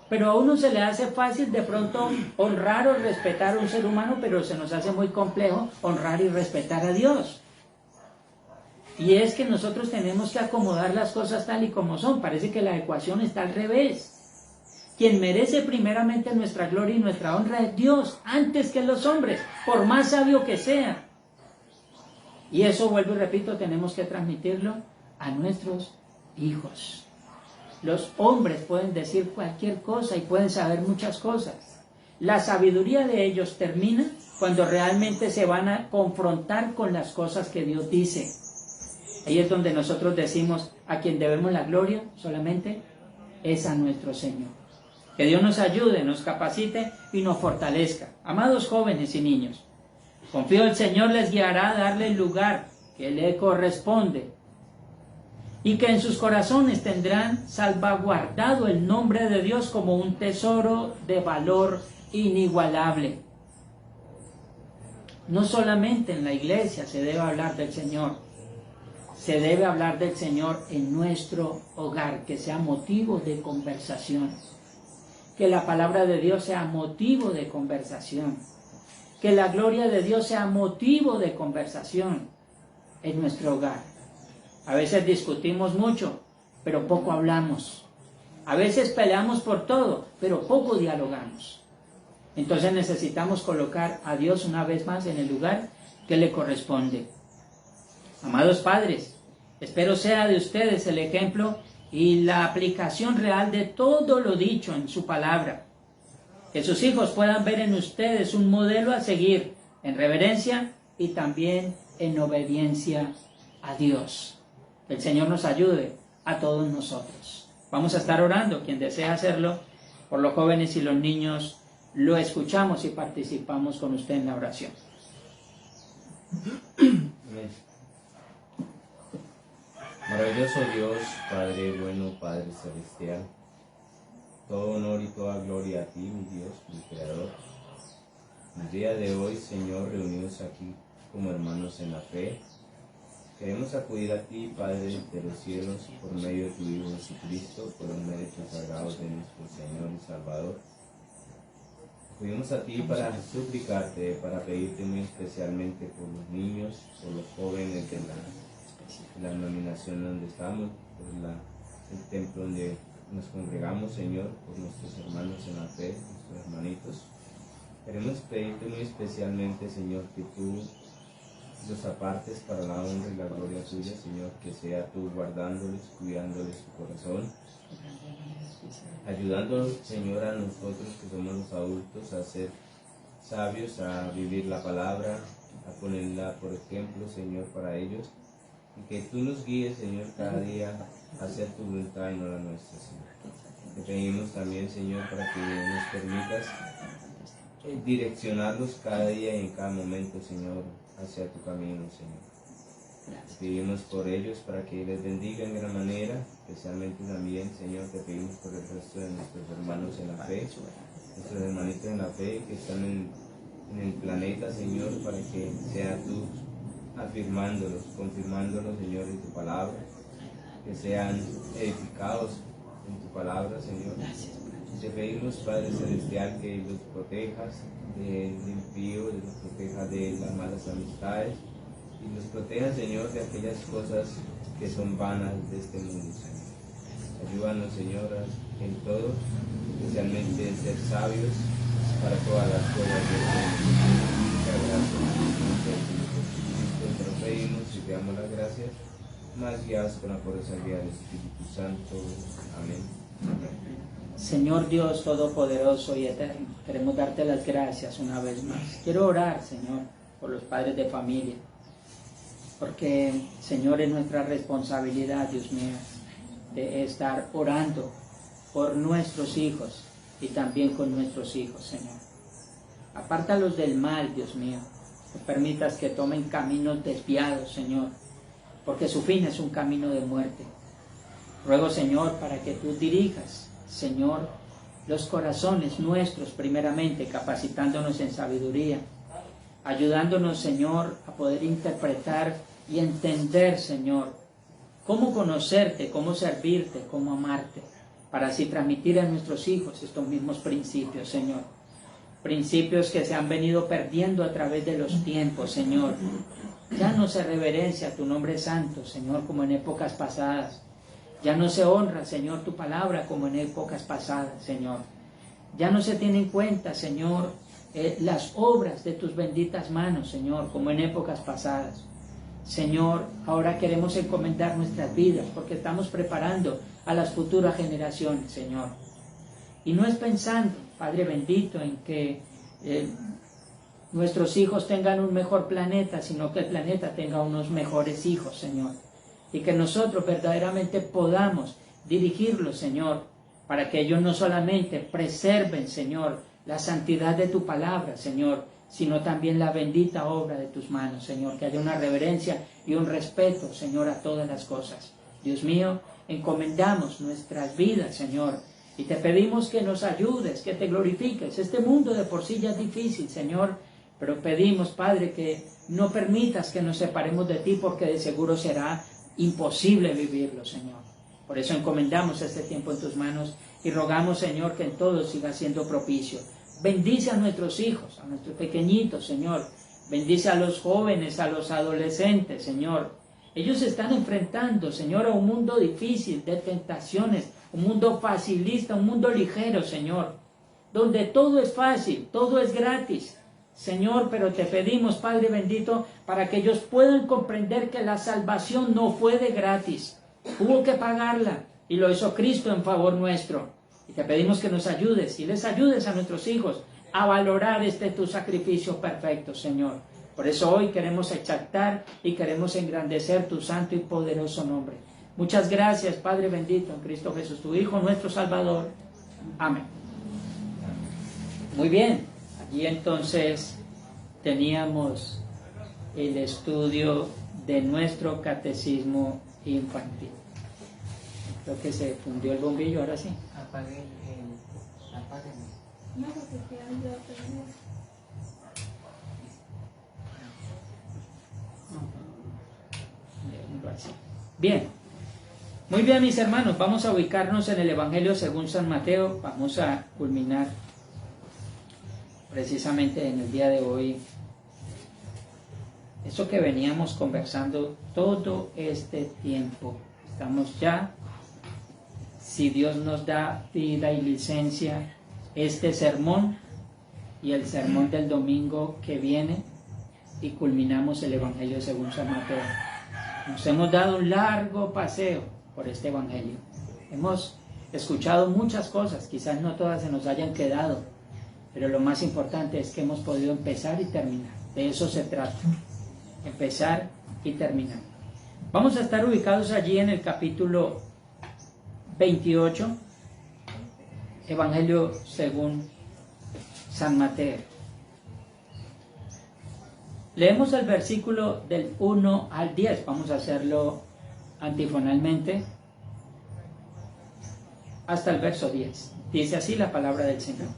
Pero a uno se le hace fácil de pronto honrar o respetar a un ser humano, pero se nos hace muy complejo honrar y respetar a Dios. Y es que nosotros tenemos que acomodar las cosas tal y como son. Parece que la ecuación está al revés. Quien merece primeramente nuestra gloria y nuestra honra es Dios, antes que los hombres, por más sabio que sea. Y eso, vuelvo y repito, tenemos que transmitirlo a nuestros hijos. Los hombres pueden decir cualquier cosa y pueden saber muchas cosas. La sabiduría de ellos termina cuando realmente se van a confrontar con las cosas que Dios dice. Ahí es donde nosotros decimos, a quien debemos la gloria solamente es a nuestro Señor. Que Dios nos ayude, nos capacite y nos fortalezca. Amados jóvenes y niños, confío el Señor les guiará a darle el lugar que le corresponde y que en sus corazones tendrán salvaguardado el nombre de Dios como un tesoro de valor inigualable. No solamente en la iglesia se debe hablar del Señor, se debe hablar del Señor en nuestro hogar, que sea motivo de conversación. Que la palabra de Dios sea motivo de conversación. Que la gloria de Dios sea motivo de conversación en nuestro hogar. A veces discutimos mucho, pero poco hablamos. A veces peleamos por todo, pero poco dialogamos. Entonces necesitamos colocar a Dios una vez más en el lugar que le corresponde. Amados padres, espero sea de ustedes el ejemplo y la aplicación real de todo lo dicho en su palabra. Que sus hijos puedan ver en ustedes un modelo a seguir en reverencia y también en obediencia a Dios. El Señor nos ayude a todos nosotros. Vamos a estar orando, quien desea hacerlo, por los jóvenes y los niños, lo escuchamos y participamos con usted en la oración. Amén. Maravilloso Dios, Padre bueno, Padre celestial, todo honor y toda gloria a ti, mi Dios, mi Creador. El día de hoy, Señor, reunidos aquí como hermanos en la fe, queremos acudir a ti, Padre de los cielos, por medio de tu Hijo Jesucristo, por los méritos sagrados de nuestro Señor y Salvador. Acudimos a ti para suplicarte, para pedirte muy especialmente por los niños, por los jóvenes de la denominación donde estamos, por el templo donde nos congregamos, Señor, por nuestros hermanos en la fe, nuestros hermanitos. Queremos pedirte muy especialmente, Señor, que tú los apartes para la honra y la gloria tuya, Señor, que sea tú guardándoles, cuidándoles su corazón, ayudándonos, Señor, a nosotros que somos los adultos a ser sabios, a vivir la palabra, a ponerla por ejemplo, Señor, para ellos, y que tú nos guíes, Señor, cada día a hacer tu voluntad y no la nuestra, Señor. Te pedimos también, Señor, para que nos permitas direccionarlos cada día y en cada momento, Señor, hacia tu camino, Señor. Te pedimos por ellos para que les bendiga en gran manera, especialmente también, Señor, te pedimos por el resto de nuestros hermanos en la fe, nuestros hermanitos en la fe que están en el planeta, Señor, para que sea tú afirmándolos, confirmándolos, Señor, en tu palabra, que sean edificados en tu palabra, Señor. Te pedimos, Padre Celestial, que los protejas del impío, los protejas de las malas amistades y los protejas, Señor, de aquellas cosas que son vanas de este mundo, Señor. Ayúdanos, Señor, en todo, especialmente en ser sabios para todas las cosas de este mundo. Muchas gracias, te lo pedimos y te damos las gracias, más guiados con la poderosa guía del Espíritu Santo. Amén. Amén. Señor Dios Todopoderoso y Eterno, queremos darte las gracias una vez más. Quiero orar, Señor, por los padres de familia, porque, Señor, es nuestra responsabilidad, Dios mío, de estar orando por nuestros hijos y también con nuestros hijos, Señor. Apártalos del mal, Dios mío. No permitas que tomen caminos desviados, Señor, porque su fin es un camino de muerte. Ruego, Señor, para que tú dirijas, Señor, los corazones nuestros primeramente, capacitándonos en sabiduría, ayudándonos, Señor, a poder interpretar y entender, Señor, cómo conocerte, cómo servirte, cómo amarte, para así transmitir a nuestros hijos estos mismos principios, Señor. Principios que se han venido perdiendo a través de los tiempos, Señor. Ya no se reverencia tu nombre santo, Señor, como en épocas pasadas. Ya no se honra, Señor, tu palabra como en épocas pasadas, Señor. Ya no se tiene en cuenta, Señor, las obras de tus benditas manos, Señor, como en épocas pasadas. Señor, ahora queremos encomendar nuestras vidas porque estamos preparando a las futuras generaciones, Señor. Y no es pensando, Padre bendito, en que nuestros hijos tengan un mejor planeta, sino que el planeta tenga unos mejores hijos, Señor. Y que nosotros verdaderamente podamos dirigirlos, Señor, para que ellos no solamente preserven, Señor, la santidad de tu palabra, Señor, sino también la bendita obra de tus manos, Señor, que haya una reverencia y un respeto, Señor, a todas las cosas. Dios mío, encomendamos nuestras vidas, Señor, y te pedimos que nos ayudes, que te glorifiques. Este mundo de por sí ya es difícil, Señor, pero pedimos, Padre, que no permitas que nos separemos de ti, porque de seguro será imposible vivirlo, Señor. Por eso encomendamos este tiempo en tus manos y rogamos, Señor, que en todo siga siendo propicio. Bendice a nuestros hijos, a nuestros pequeñitos, Señor. Bendice a los jóvenes, a los adolescentes, Señor. Ellos se están enfrentando, Señor, a un mundo difícil de tentaciones, un mundo facilista, un mundo ligero, Señor, donde todo es fácil, todo es gratis, Señor, pero te pedimos, Padre bendito, para que ellos puedan comprender que la salvación no fue de gratis, hubo que pagarla, y lo hizo Cristo en favor nuestro. Y te pedimos que nos ayudes, y les ayudes a nuestros hijos a valorar tu sacrificio perfecto, Señor. Por eso hoy queremos exaltar y queremos engrandecer tu santo y poderoso nombre. Muchas gracias, Padre bendito, en Cristo Jesús, tu Hijo, nuestro Salvador. Amén. Muy bien, allí entonces teníamos el estudio de nuestro catecismo infantil. Creo que se fundió el bombillo, ahora sí. Apáguenme. No, porque quedan yo primero. Así. Bien, muy bien mis hermanos, vamos a ubicarnos en el Evangelio según San Mateo. Vamos a culminar precisamente en el día de hoy eso que veníamos conversando todo este tiempo. Estamos ya, si Dios nos da vida y licencia, este sermón y el sermón del domingo que viene, y culminamos el Evangelio según San Mateo. Nos hemos dado un largo paseo por este Evangelio. Hemos escuchado muchas cosas, quizás no todas se nos hayan quedado, pero lo más importante es que hemos podido empezar y terminar. De eso se trata, empezar y terminar. Vamos a estar ubicados allí en el capítulo 28, Evangelio según San Mateo. Leemos el versículo del 1 al 10, vamos a hacerlo antifonalmente, hasta el verso 10. Dice así la palabra del Señor.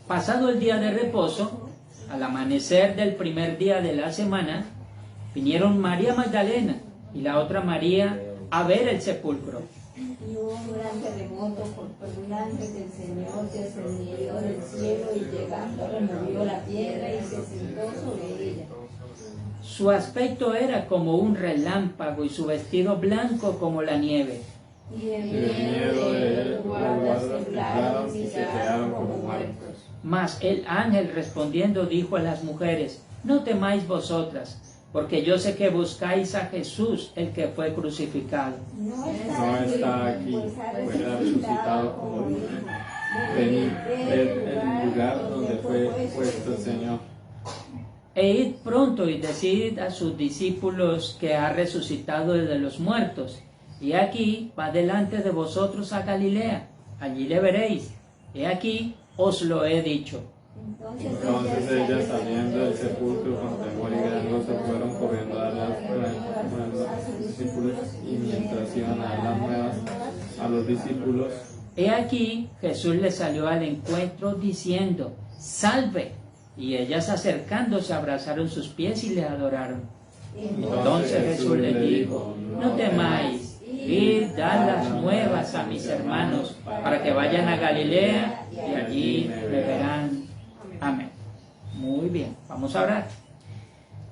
Pasado el día de reposo, al amanecer del primer día de la semana, vinieron María Magdalena y la otra María a ver el sepulcro. Y hubo un gran terremoto porque un ángel del Señor descendió del cielo y llegando removió la piedra y se sentó sobre ella. Su aspecto era como un relámpago y su vestido blanco como la nieve. Y de miedo de él los guardas temblaron y se quedaron como muertos. Mas el ángel respondiendo dijo a las mujeres: no temáis vosotras, porque yo sé que buscáis a Jesús, el que fue crucificado. No está aquí, pues ha resucitado como dijo. Venid, ved el lugar donde fue puesto el Señor. E id pronto y decid a sus discípulos que ha resucitado de los muertos. Y aquí va delante de vosotros a Galilea, allí le veréis. He aquí os lo he dicho. Entonces ellas, saliendo del sepulcro con temor y gran gozo, fueron corriendo a dar las nuevas a sus discípulos, y mientras iban a dar las nuevas a los discípulos, he aquí Jesús les salió al encuentro diciendo: salve. Y ellas acercándose abrazaron sus pies y le adoraron. Entonces Jesús les dijo: no temáis, id, dad las nuevas a mis hermanos, para que vayan a Galilea y allí me verán. Amén. Muy bien, vamos a orar.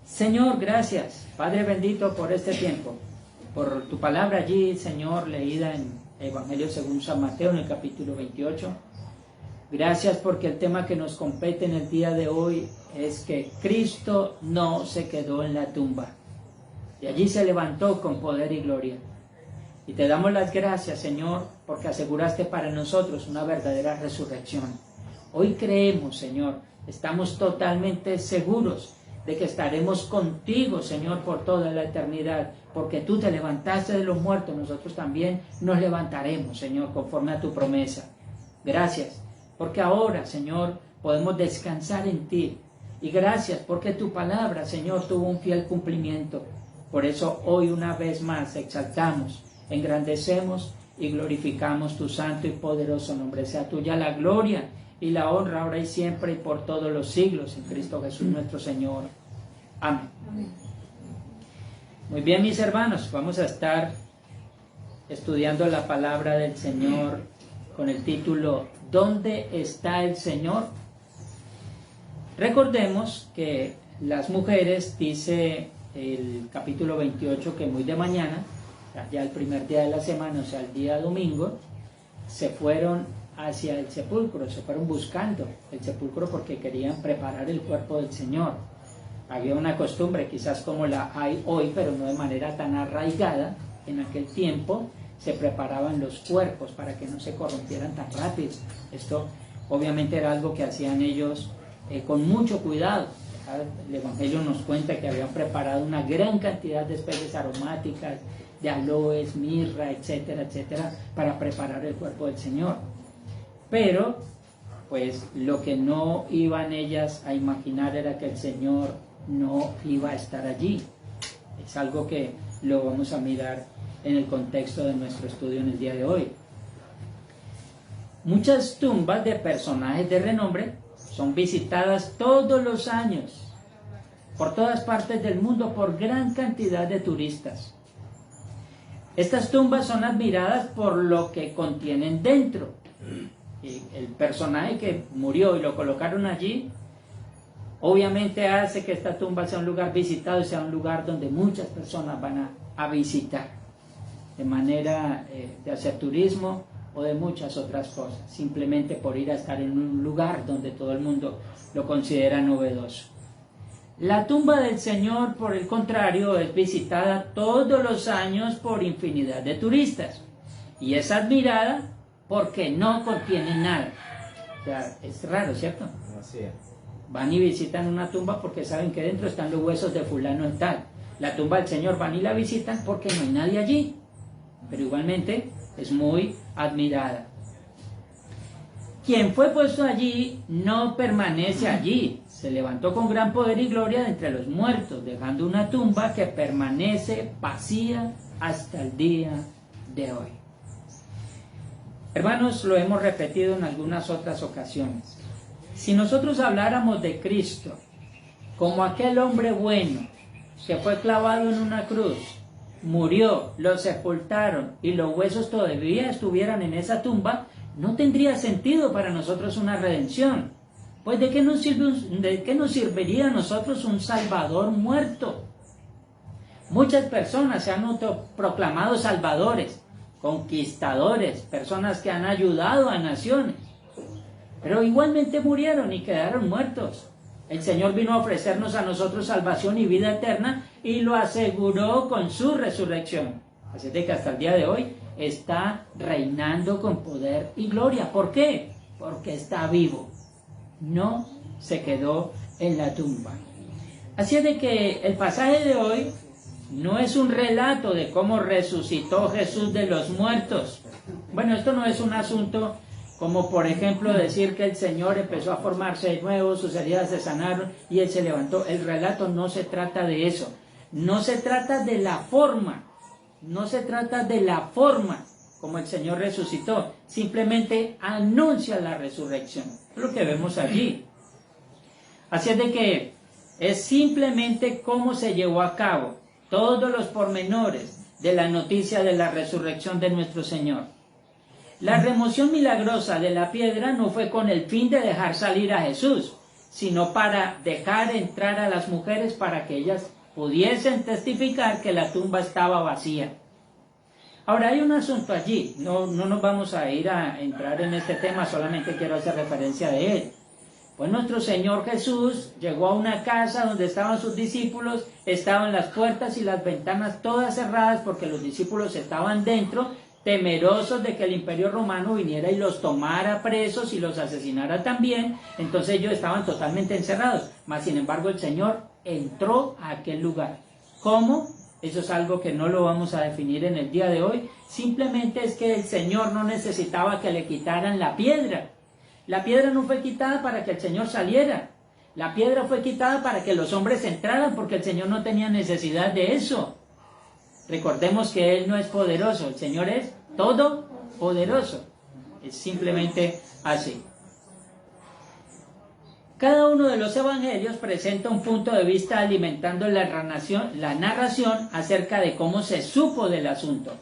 Señor, gracias, Padre bendito, por este tiempo, por tu palabra allí, Señor, leída en Evangelio según San Mateo, en el capítulo 28. Gracias porque el tema que nos compete en el día de hoy es que Cristo no se quedó en la tumba. Y allí se levantó con poder y gloria. Y te damos las gracias, Señor, porque aseguraste para nosotros una verdadera resurrección. Hoy creemos, Señor, estamos totalmente seguros de que estaremos contigo, Señor, por toda la eternidad, porque tú te levantaste de los muertos, nosotros también nos levantaremos, Señor, conforme a tu promesa. Gracias, porque ahora, Señor, podemos descansar en ti. Y gracias porque tu palabra, Señor, tuvo un fiel cumplimiento. Por eso hoy una vez más exaltamos, engrandecemos y glorificamos tu santo y poderoso nombre. Sea tuya la gloria y la honra ahora y siempre y por todos los siglos, en Cristo Jesús nuestro Señor. Amén. Muy bien, mis hermanos, vamos a estar estudiando la palabra del Señor con el título ¿Dónde está el Señor? Recordemos que las mujeres, dice el capítulo 28, que muy de mañana, ya el primer día de la semana, o sea, el día domingo, se fueron hacia el sepulcro, se fueron buscando el sepulcro porque querían preparar el cuerpo del Señor. Había una costumbre, quizás como la hay hoy, pero no de manera tan arraigada. En aquel tiempo se preparaban los cuerpos para que no se corrompieran tan rápido. Esto obviamente era algo que hacían ellos con mucho cuidado. El Evangelio nos cuenta que habían preparado una gran cantidad de especies aromáticas, de aloes, mirra, etcétera, etcétera, para preparar el cuerpo del Señor. Pero, pues, lo que no iban ellas a imaginar era que el Señor no iba a estar allí. Es algo que lo vamos a mirar en el contexto de nuestro estudio en el día de hoy. Muchas tumbas de personajes de renombre son visitadas todos los años por todas partes del mundo por gran cantidad de turistas. Estas tumbas son admiradas por lo que contienen dentro. Y el personaje que murió y lo colocaron allí, obviamente hace que esta tumba sea un lugar visitado y sea un lugar donde muchas personas van a visitar, de manera de hacer turismo o de muchas otras cosas, simplemente por ir a estar en un lugar donde todo el mundo lo considera novedoso. La tumba del Señor, por el contrario, es visitada todos los años por infinidad de turistas y es admirada porque no contiene nada. O sea, es raro, ¿cierto? Así es. Van y visitan una tumba porque saben que dentro están los huesos de fulano y tal. La tumba del Señor van y la visitan porque no hay nadie allí, pero igualmente es muy admirada. Quien fue puesto allí no permanece allí. Se levantó con gran poder y gloria de entre los muertos, dejando una tumba que permanece vacía hasta el día de hoy. Hermanos, lo hemos repetido en algunas otras ocasiones. Si nosotros habláramos de Cristo como aquel hombre bueno que fue clavado en una cruz, murió, lo sepultaron y los huesos todavía estuvieran en esa tumba, no tendría sentido para nosotros una redención. Pues ¿de qué nos serviría a nosotros un Salvador muerto? Muchas personas se han autoproclamado salvadores, conquistadores, personas que han ayudado a naciones, pero igualmente murieron y quedaron muertos. El Señor vino a ofrecernos a nosotros salvación y vida eterna y lo aseguró con su resurrección. Así que hasta el día de hoy está reinando con poder y gloria. ¿Por qué? Porque está vivo. No se quedó en la tumba. Así es de que el pasaje de hoy no es un relato de cómo resucitó Jesús de los muertos. Bueno, esto no es un asunto como por ejemplo decir que el Señor empezó a formarse de nuevo, sus heridas se sanaron y Él se levantó. El relato no se trata de eso. No se trata de la forma. No se trata de la forma como el Señor resucitó. Simplemente anuncia la resurrección. Es lo que vemos allí. Así es de que es simplemente cómo se llevó a cabo todos los pormenores de la noticia de la resurrección de nuestro Señor. La remoción milagrosa de la piedra no fue con el fin de dejar salir a Jesús, sino para dejar entrar a las mujeres para que ellas pudiesen testificar que la tumba estaba vacía. Ahora hay un asunto allí, no nos vamos a ir a entrar en este tema, solamente quiero hacer referencia de él. Pues nuestro Señor Jesús llegó a una casa donde estaban sus discípulos, estaban las puertas y las ventanas todas cerradas porque los discípulos estaban dentro, temerosos de que el Imperio Romano viniera y los tomara presos y los asesinara también. Entonces ellos estaban totalmente encerrados, mas sin embargo el Señor entró a aquel lugar. ¿Cómo? Eso es algo que no lo vamos a definir en el día de hoy. Simplemente es que el Señor no necesitaba que le quitaran la piedra. La piedra no fue quitada para que el Señor saliera. La piedra fue quitada para que los hombres entraran, porque el Señor no tenía necesidad de eso. Recordemos que Él no es poderoso, el Señor es todopoderoso. Es simplemente así. Cada uno de los evangelios presenta un punto de vista alimentando la narración acerca de cómo se supo del asunto.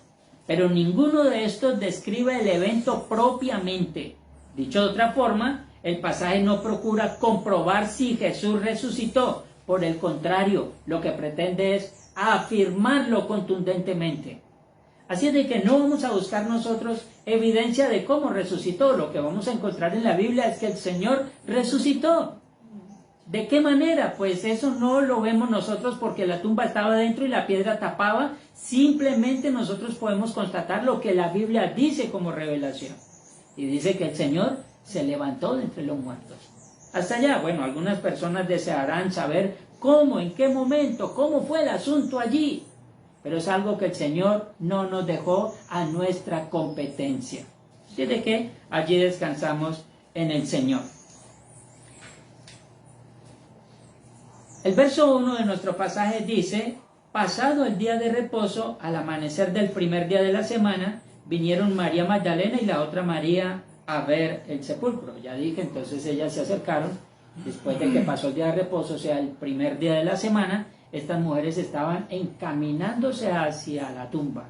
Pero ninguno de estos describe el evento propiamente. Dicho de otra forma, el pasaje no procura comprobar si Jesús resucitó. Por el contrario, lo que pretende es afirmarlo contundentemente. Así es de que no vamos a buscar nosotros evidencia de cómo resucitó. Lo que vamos a encontrar en la Biblia es que el Señor resucitó. ¿De qué manera? Pues eso no lo vemos nosotros porque la tumba estaba dentro y la piedra tapaba. Simplemente nosotros podemos constatar lo que la Biblia dice como revelación. Y dice que el Señor se levantó de entre los muertos. Hasta allá, bueno, algunas personas desearán saber cómo, en qué momento, cómo fue el asunto allí. Pero es algo que el Señor no nos dejó a nuestra competencia. Así de que allí descansamos en el Señor. El verso 1 de nuestro pasaje dice Pasado el día de reposo, al amanecer del primer día de la semana, vinieron María Magdalena y la otra María a ver el sepulcro. Ya dije, entonces ellas se acercaron, después de que pasó el día de reposo, o sea, el primer día de la semana, estas mujeres estaban encaminándose hacia la tumba.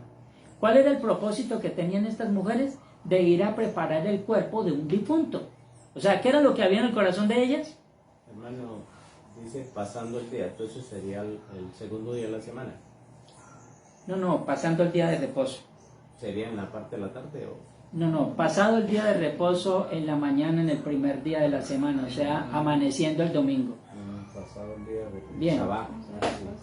¿Cuál era el propósito que tenían estas mujeres? De ir a preparar el cuerpo de un difunto. O sea, ¿qué era lo que había en el corazón de ellas? Hermano, dice pasando el día, entonces sería el segundo día de la semana. No, pasando el día de reposo. ¿Sería en la parte de la tarde o...? No, pasado el día de reposo en la mañana, en el primer día de la semana, o sea, amaneciendo el domingo. Pasado el día de Bien. sábado.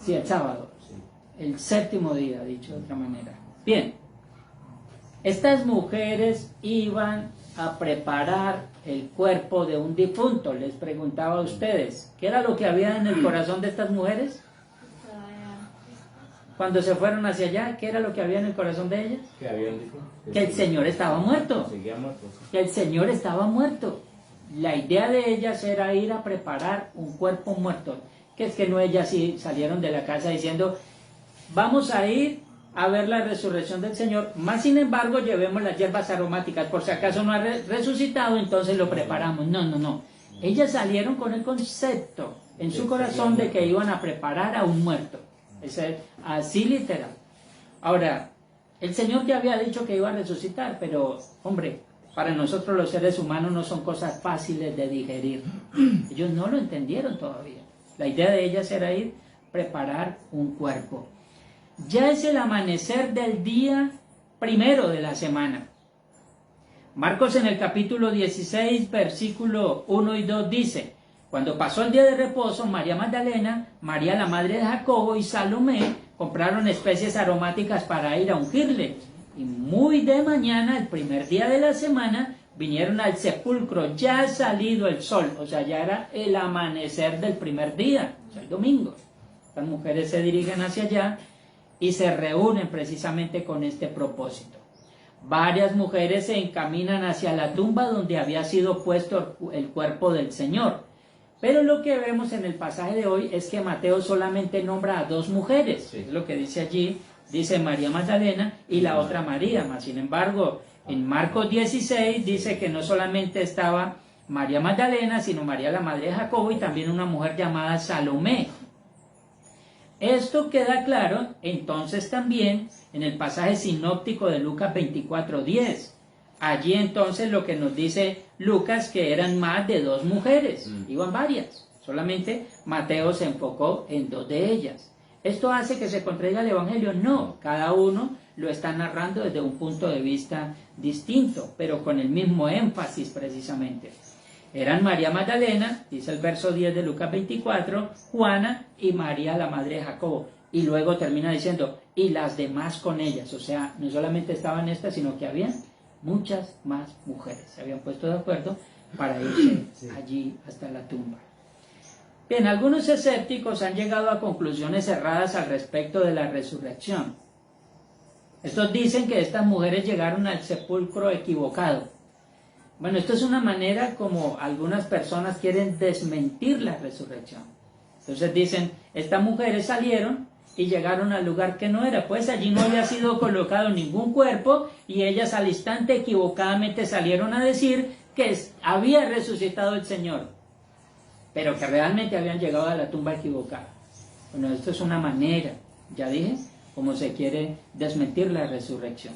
Sí, el sábado. Sí. El séptimo día, dicho de otra manera. Bien. Estas mujeres iban a preparar el cuerpo de un difunto. Les preguntaba a ustedes, ¿qué era lo que había en el corazón de estas mujeres? Cuando se fueron hacia allá, ¿qué era lo que había en el corazón de ellas? ¿Qué habían dicho? Que el Señor estaba muerto. Seguía muerto. Sí. Que el Señor estaba muerto. La idea de ellas era ir a preparar un cuerpo muerto. Que es que no ellas sí salieron de la casa diciendo, vamos a ir a ver la resurrección del Señor, más sin embargo llevemos las hierbas aromáticas, por si acaso no ha resucitado, entonces lo preparamos. No. Ellas salieron con el concepto en su corazón de que iban a preparar a un muerto. Es así literal. Ahora, el Señor ya había dicho que iba a resucitar, pero, hombre, para nosotros los seres humanos no son cosas fáciles de digerir. Ellos no lo entendieron todavía. La idea de ellas era ir a preparar un cuerpo. Ya es el amanecer del día primero de la semana. Marcos en el capítulo 16, versículo 1 y 2 dice, cuando pasó el día de reposo, María Magdalena, María la madre de Jacobo y Salomé compraron especies aromáticas para ir a ungirle. Y muy de mañana, el primer día de la semana, vinieron al sepulcro, ya salido el sol, o sea, ya era el amanecer del primer día, o sea, el domingo. Las mujeres se dirigen hacia allá y se reúnen precisamente con este propósito. Varias mujeres se encaminan hacia la tumba donde había sido puesto el cuerpo del Señor. Pero lo que vemos en el pasaje de hoy es que Mateo solamente nombra a dos mujeres. Sí. Es lo que dice allí, dice María Magdalena y la otra María. Mas, sin embargo, en Marcos 16 dice que no solamente estaba María Magdalena, sino María la madre de Jacobo y también una mujer llamada Salomé. Esto queda claro entonces también en el pasaje sinóptico de Lucas 24:10. Allí entonces lo que nos dice Lucas que eran más de dos mujeres, iban varias, solamente Mateo se enfocó en dos de ellas. ¿Esto hace que se contraiga el Evangelio? No, cada uno lo está narrando desde un punto de vista distinto, pero con el mismo énfasis precisamente. Eran María Magdalena, dice el verso 10 de Lucas 24, Juana y María la madre de Jacobo. Y luego termina diciendo, y las demás con ellas. O sea, no solamente estaban estas, sino que habían muchas más mujeres. Se habían puesto de acuerdo para irse allí hasta la tumba. Bien, algunos escépticos han llegado a conclusiones erradas al respecto de la resurrección. Estos dicen que estas mujeres llegaron al sepulcro equivocado. Bueno, esto es una manera como algunas personas quieren desmentir la resurrección. Entonces dicen, estas mujeres salieron y llegaron al lugar que no era, pues allí no había sido colocado ningún cuerpo y ellas al instante equivocadamente salieron a decir que había resucitado el Señor, pero que realmente habían llegado a la tumba equivocada. Bueno, esto es una manera, ya dije, como se quiere desmentir la resurrección.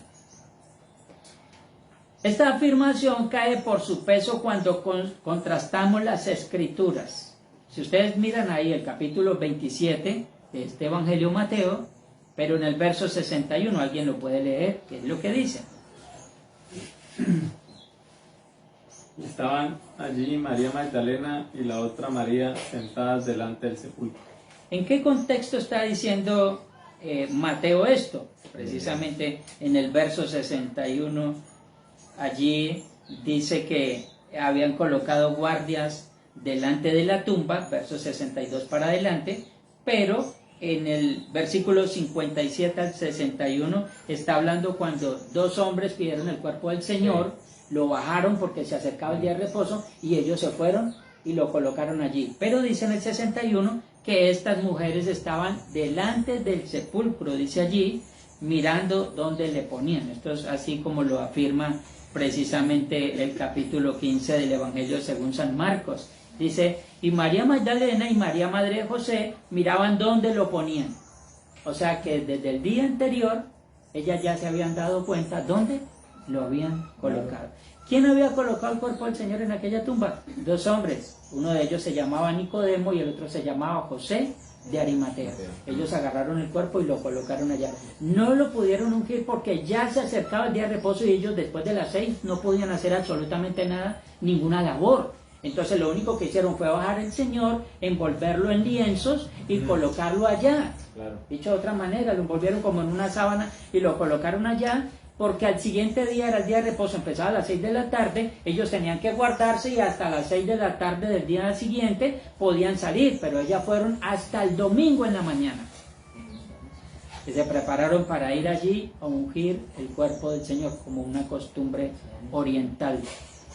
Esta afirmación cae por su peso cuando contrastamos las Escrituras. Si ustedes miran ahí el capítulo 27 de este Evangelio Mateo, pero en el verso 61, alguien lo puede leer, ¿qué es lo que dice? Estaban allí María Magdalena y la otra María sentadas delante del sepulcro. ¿En qué contexto está diciendo Mateo esto? Precisamente en el verso 61, allí dice que habían colocado guardias delante de la tumba, verso 62 para adelante, pero en el versículo 57 al 61 está hablando cuando dos hombres pidieron el cuerpo del Señor, lo bajaron porque se acercaba el día de reposo y ellos se fueron y lo colocaron allí. Pero dice en el 61 que estas mujeres estaban delante del sepulcro, dice allí, mirando dónde le ponían. Esto es así como lo afirma precisamente el capítulo 15 del Evangelio según San Marcos. Dice, y María Magdalena y María Madre de José miraban dónde lo ponían. O sea que desde el día anterior ellas ya se habían dado cuenta dónde lo habían colocado. ¿Quién había colocado el cuerpo del Señor en aquella tumba? 2 hombres. Uno de ellos se llamaba Nicodemo y el otro se llamaba José de Arimatea. Ellos agarraron el cuerpo y lo colocaron allá. No lo pudieron ungir porque ya se acercaba el día de reposo y ellos después de las 6 no podían hacer absolutamente nada, ninguna labor. Entonces lo único que hicieron fue bajar el Señor, envolverlo en lienzos y colocarlo allá. Claro. Dicho de otra manera, lo envolvieron como en una sábana y lo colocaron allá, porque al siguiente día era el día de reposo, empezaba a las 6 de la tarde, ellos tenían que guardarse y hasta las 6 de la tarde del día siguiente podían salir, pero ellas fueron hasta el domingo en la mañana. Y se prepararon para ir allí a ungir el cuerpo del Señor como una costumbre oriental.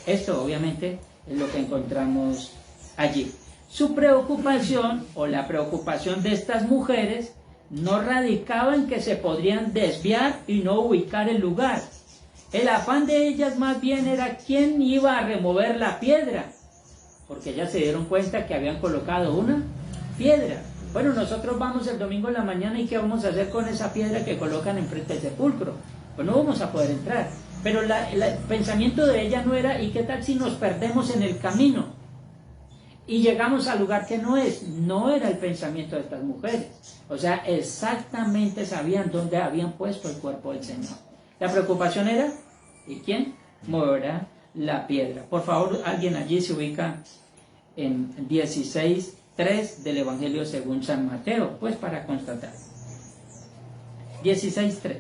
Esto obviamente es lo que encontramos allí. Su preocupación o la preocupación de estas mujeres no radicaba en que se podrían desviar y no ubicar el lugar. El afán de ellas más bien era quién iba a remover la piedra, porque ellas se dieron cuenta que habían colocado una piedra. Bueno, nosotros vamos el domingo en la mañana y ¿qué vamos a hacer con esa piedra que colocan enfrente del sepulcro? Pues no vamos a poder entrar. Pero el pensamiento de ella no era, ¿y qué tal si nos perdemos en el camino? Y llegamos al lugar que no es. No era el pensamiento de estas mujeres. O sea, exactamente sabían dónde habían puesto el cuerpo del Señor. La preocupación era, ¿y quién moverá la piedra? Por favor, alguien allí se ubica en 16:3 del Evangelio según San Mateo, pues para constatar. 16:3.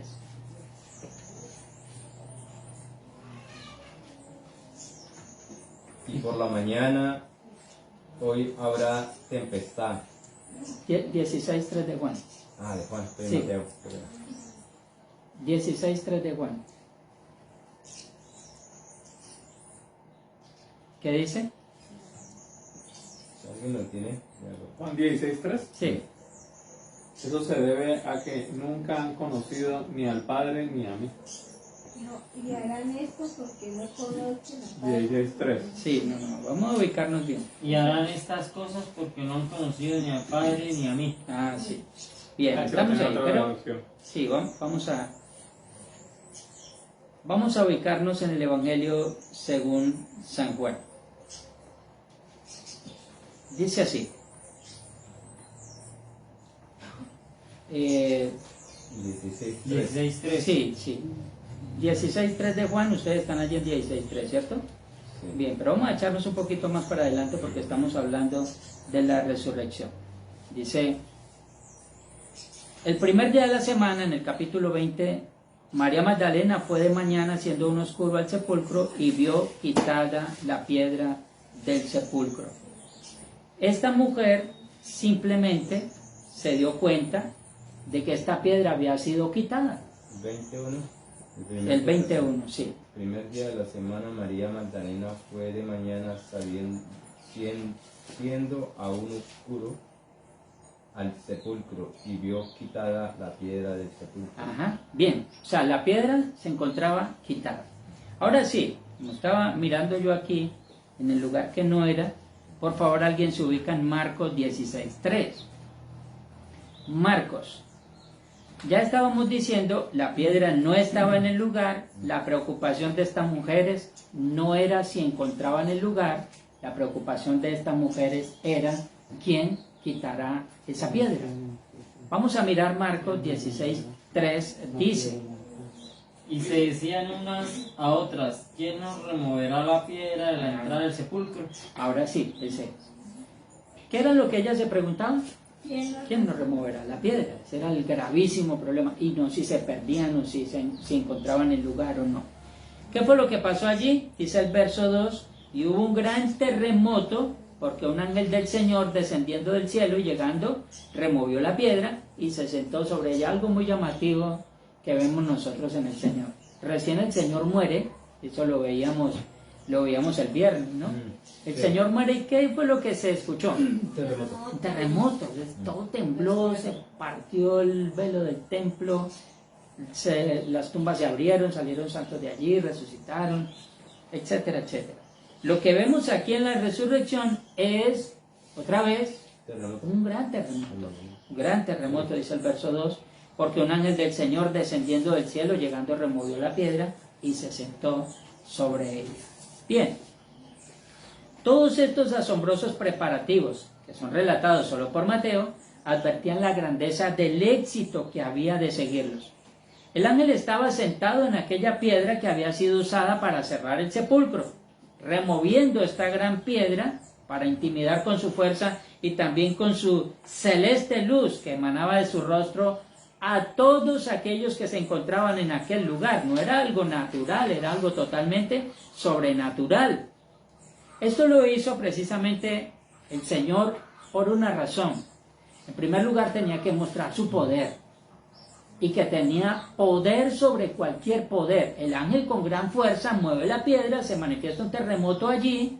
Y por la mañana hoy habrá tempestad. 16:3 de Juan. Ah, de Juan, estoy Sí. Mateo. 16:3 de Juan. ¿Qué dice? Si alguien lo tiene, Juan 16:3. Sí. Eso se debe a que nunca han conocido ni al Padre ni a mí. No, y harán esto porque no conocen al Padre. 16:3. Sí, no, vamos a ubicarnos bien. Y harán estas cosas porque no han conocido ni al Padre ni a mí. Ah, sí. Bien, Ah, estamos tiene ahí, otra pero traducción. sí, vamos a ubicarnos en el Evangelio según San Juan. Dice así. 16. 16:3. Sí. 16:3 de Juan, ustedes están allí en 16:3, ¿cierto? Sí. Bien, pero vamos a echarnos un poquito más para adelante porque estamos hablando de la resurrección. Dice, el primer día de la semana, en el capítulo 20, María Magdalena fue de mañana siendo aún oscuro al sepulcro y vio quitada la piedra del sepulcro. Esta mujer simplemente se dio cuenta de que esta piedra había sido quitada. 21. El 21, sí. El primer día de la semana María Magdalena fue de mañana siendo aún oscuro al sepulcro y vio quitada la piedra del sepulcro. Ajá, bien, o sea, la piedra se encontraba quitada. Ahora sí, como estaba mirando yo aquí, en el lugar que no era, por favor alguien se ubica en Marcos 16:3. Marcos. Ya estábamos diciendo, la piedra no estaba en el lugar, la preocupación de estas mujeres no era si encontraban el lugar, la preocupación de estas mujeres era quién quitará esa piedra. Vamos a mirar Marcos 16:3, dice, Y se decían unas a otras, ¿quién nos removerá la piedra de la entrada del sepulcro? ahora sí, dice, ¿qué era lo que ellas se preguntaban? ¿Quién nos removerá la piedra? Ese era el gravísimo problema, y no si se perdían o si encontraban el lugar o no. ¿Qué fue lo que pasó allí? Dice el verso 2, y hubo un gran terremoto, porque un ángel del Señor descendiendo del cielo y llegando, removió la piedra y se sentó sobre ella. Algo muy llamativo que vemos nosotros en el Señor. Recién el Señor muere, eso lo veíamos Lo veíamos el viernes, ¿no? El Señor muere, ¿y qué fue lo que se escuchó? Terremoto. Un terremoto, todo tembló, se partió el velo del templo, las tumbas se abrieron, salieron santos de allí, resucitaron, etcétera, etcétera. Lo que vemos aquí en la resurrección es, otra vez, Terremoto. un gran terremoto, dice el verso 2, porque un ángel del Señor descendiendo del cielo, llegando, removió la piedra y se sentó sobre ella. Bien, todos estos asombrosos preparativos, que son relatados solo por Mateo, advertían la grandeza del éxito que había de seguirlos. El ángel estaba sentado en aquella piedra que había sido usada para cerrar el sepulcro, removiendo esta gran piedra para intimidar con su fuerza y también con su celeste luz que emanaba de su rostro a todos aquellos que se encontraban en aquel lugar. No era algo natural, era algo totalmente sobrenatural. Esto lo hizo precisamente el Señor por una razón. En primer lugar, tenía que mostrar su poder y que tenía poder sobre cualquier poder. El ángel con gran fuerza mueve la piedra, se manifiesta un terremoto allí,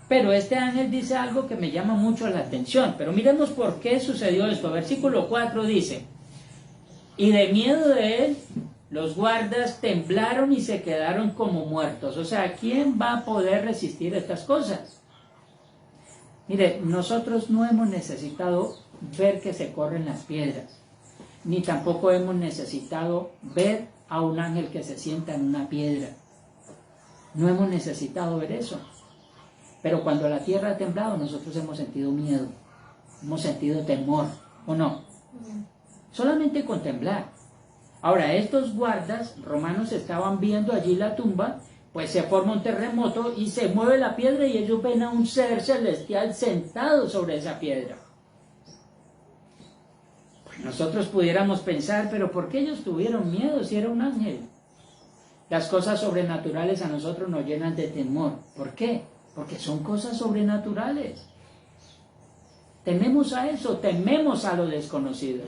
pero este ángel dice algo que me llama mucho la atención. Pero miremos por qué sucedió esto. Versículo 4 dice: y de miedo de él, los guardas temblaron y se quedaron como muertos. O sea, ¿quién va a poder resistir estas cosas? Mire, nosotros no hemos necesitado ver que se corren las piedras, ni tampoco hemos necesitado ver a un ángel que se sienta en una piedra. No hemos necesitado ver eso. Pero cuando la tierra ha temblado, nosotros hemos sentido miedo, hemos sentido temor, ¿o no? Solamente con temblar. Ahora, estos guardas romanos estaban viendo allí la tumba, pues se forma un terremoto y se mueve la piedra y ellos ven a un ser celestial sentado sobre esa piedra. Pues nosotros pudiéramos pensar, pero ¿por qué ellos tuvieron miedo si era un ángel? Las cosas sobrenaturales a nosotros nos llenan de temor. ¿Por qué? Porque son cosas sobrenaturales. Tememos a eso, tememos a lo desconocido.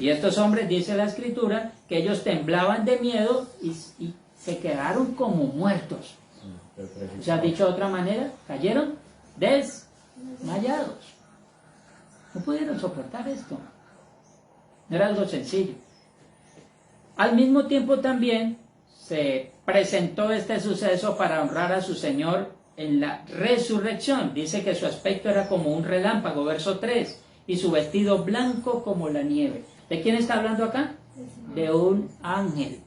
Y estos hombres, dice la Escritura, que ellos temblaban de miedo y se quedaron como muertos. O sea, dicho de otra manera, cayeron desmayados. No pudieron soportar esto. No era algo sencillo. Al mismo tiempo también se presentó este suceso para honrar a su Señor en la resurrección. Dice que su aspecto era como un relámpago, verso 3, y su vestido blanco como la nieve. ¿De quién está hablando acá? De un ángel.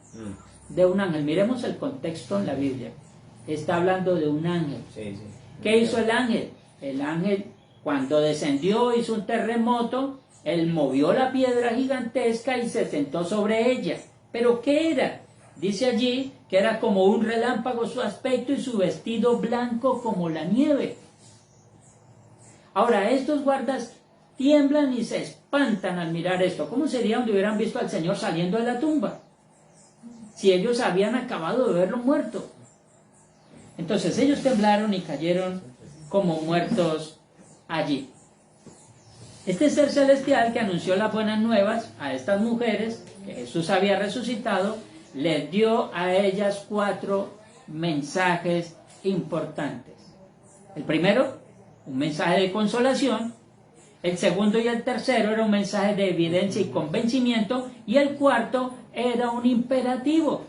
De un ángel. Miremos el contexto en la Biblia. Está hablando de un ángel. ¿Qué hizo el ángel? El ángel, cuando descendió, hizo un terremoto, él movió la piedra gigantesca y se sentó sobre ella. ¿Pero qué era? Dice allí que era como un relámpago su aspecto y su vestido blanco como la nieve. Ahora, estos guardas tiemblan y se espantan al mirar esto. ¿Cómo sería donde hubieran visto al Señor saliendo de la tumba? Si ellos habían acabado de verlo muerto. Entonces ellos temblaron y cayeron como muertos allí. Este ser celestial que anunció las buenas nuevas a estas mujeres, que Jesús había resucitado, les dio a ellas 4 mensajes importantes. El primero, un mensaje de consolación. El segundo y el tercero era un mensaje de evidencia y convencimiento. Y el cuarto era un imperativo.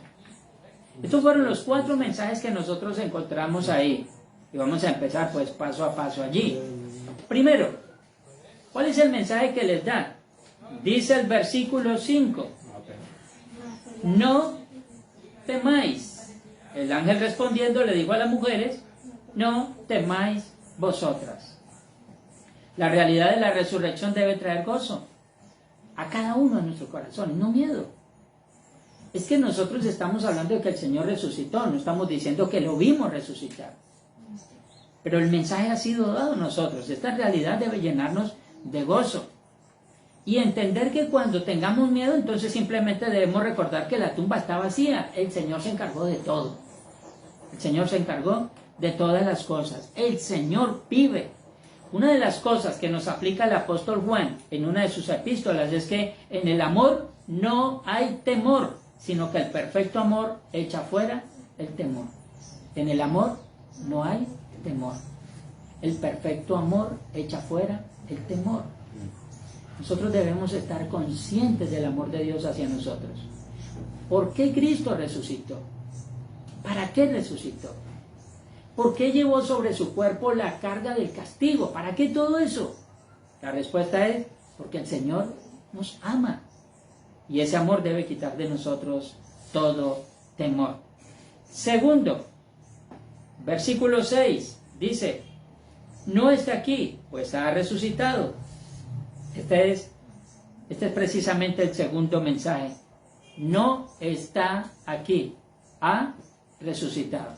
Estos fueron los 4 mensajes que nosotros encontramos ahí. Y vamos a empezar pues paso a paso allí. Primero, ¿cuál es el mensaje que les da? Dice el versículo 5. No temáis. El ángel respondiendo le dijo a las mujeres: no temáis vosotras. La realidad de la resurrección debe traer gozo a cada uno de nuestros corazones, no miedo. Es que nosotros estamos hablando de que el Señor resucitó, no estamos diciendo que lo vimos resucitar. Pero el mensaje ha sido dado a nosotros. Esta realidad debe llenarnos de gozo. Y entender que cuando tengamos miedo, entonces simplemente debemos recordar que la tumba está vacía. El Señor se encargó de todo. El Señor se encargó de todas las cosas. El Señor vive. Una de las cosas que nos aplica el apóstol Juan en una de sus epístolas es que en el amor no hay temor, sino que el perfecto amor echa fuera el temor. En el amor no hay temor. El perfecto amor echa fuera el temor. Nosotros debemos estar conscientes del amor de Dios hacia nosotros. ¿Por qué Cristo resucitó? ¿Para qué resucitó? ¿Por qué llevó sobre su cuerpo la carga del castigo? ¿Para qué todo eso? La respuesta es porque el Señor nos ama. Y ese amor debe quitar de nosotros todo temor. Segundo, versículo 6 dice, no está aquí, pues ha resucitado. Este es precisamente el segundo mensaje. No está aquí, ha resucitado.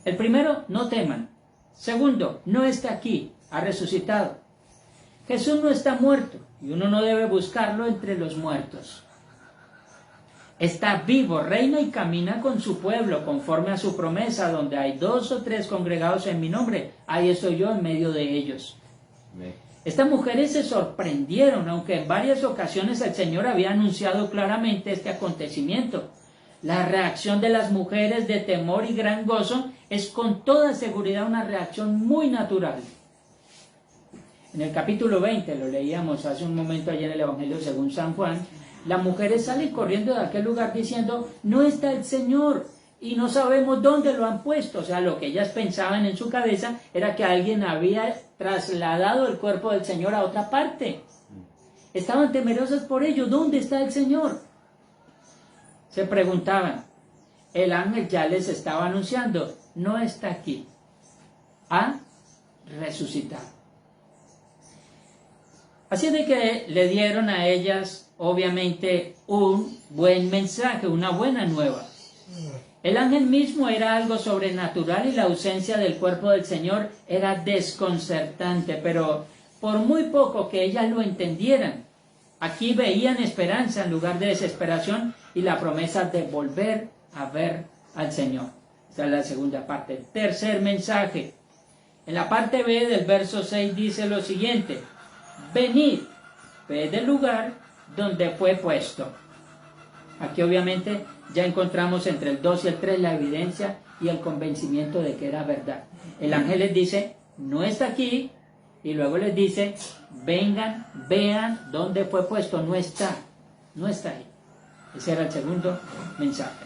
El primero, no teman. Segundo, no está aquí, ha resucitado. Jesús no está muerto y uno no debe buscarlo entre los muertos. Está vivo, reina y camina con su pueblo conforme a su promesa, donde hay 2 o 3 congregados en mi nombre, ahí estoy yo en medio de ellos. Amén. Estas mujeres se sorprendieron, aunque en varias ocasiones el Señor había anunciado claramente este acontecimiento. La reacción de las mujeres de temor y gran gozo es con toda seguridad una reacción muy natural. En el capítulo 20, lo leíamos hace un momento allá en el Evangelio según San Juan, las mujeres salen corriendo de aquel lugar diciendo, no está el Señor y no sabemos dónde lo han puesto. O sea, lo que ellas pensaban en su cabeza era que alguien había trasladado el cuerpo del Señor a otra parte. Estaban temerosas por ello. ¿Dónde está el Señor? Se preguntaban. El ángel ya les estaba anunciando, no está aquí, ha resucitado. Así de que le dieron a ellas, obviamente, un buen mensaje, una buena nueva. El ángel mismo era algo sobrenatural y la ausencia del cuerpo del Señor era desconcertante, pero por muy poco que ellas lo entendieran, aquí veían esperanza en lugar de desesperación y la promesa de volver a ver al Señor. Esta es la segunda parte. Tercer mensaje. En la parte B del verso 6 dice lo siguiente. Venid, ved el lugar donde fue puesto. Aquí obviamente ya encontramos entre el 2 y el 3 la evidencia y el convencimiento de que era verdad. El ángel les dice, no está aquí, y luego les dice, vengan, vean dónde fue puesto. No está ahí. Ese era el segundo mensaje.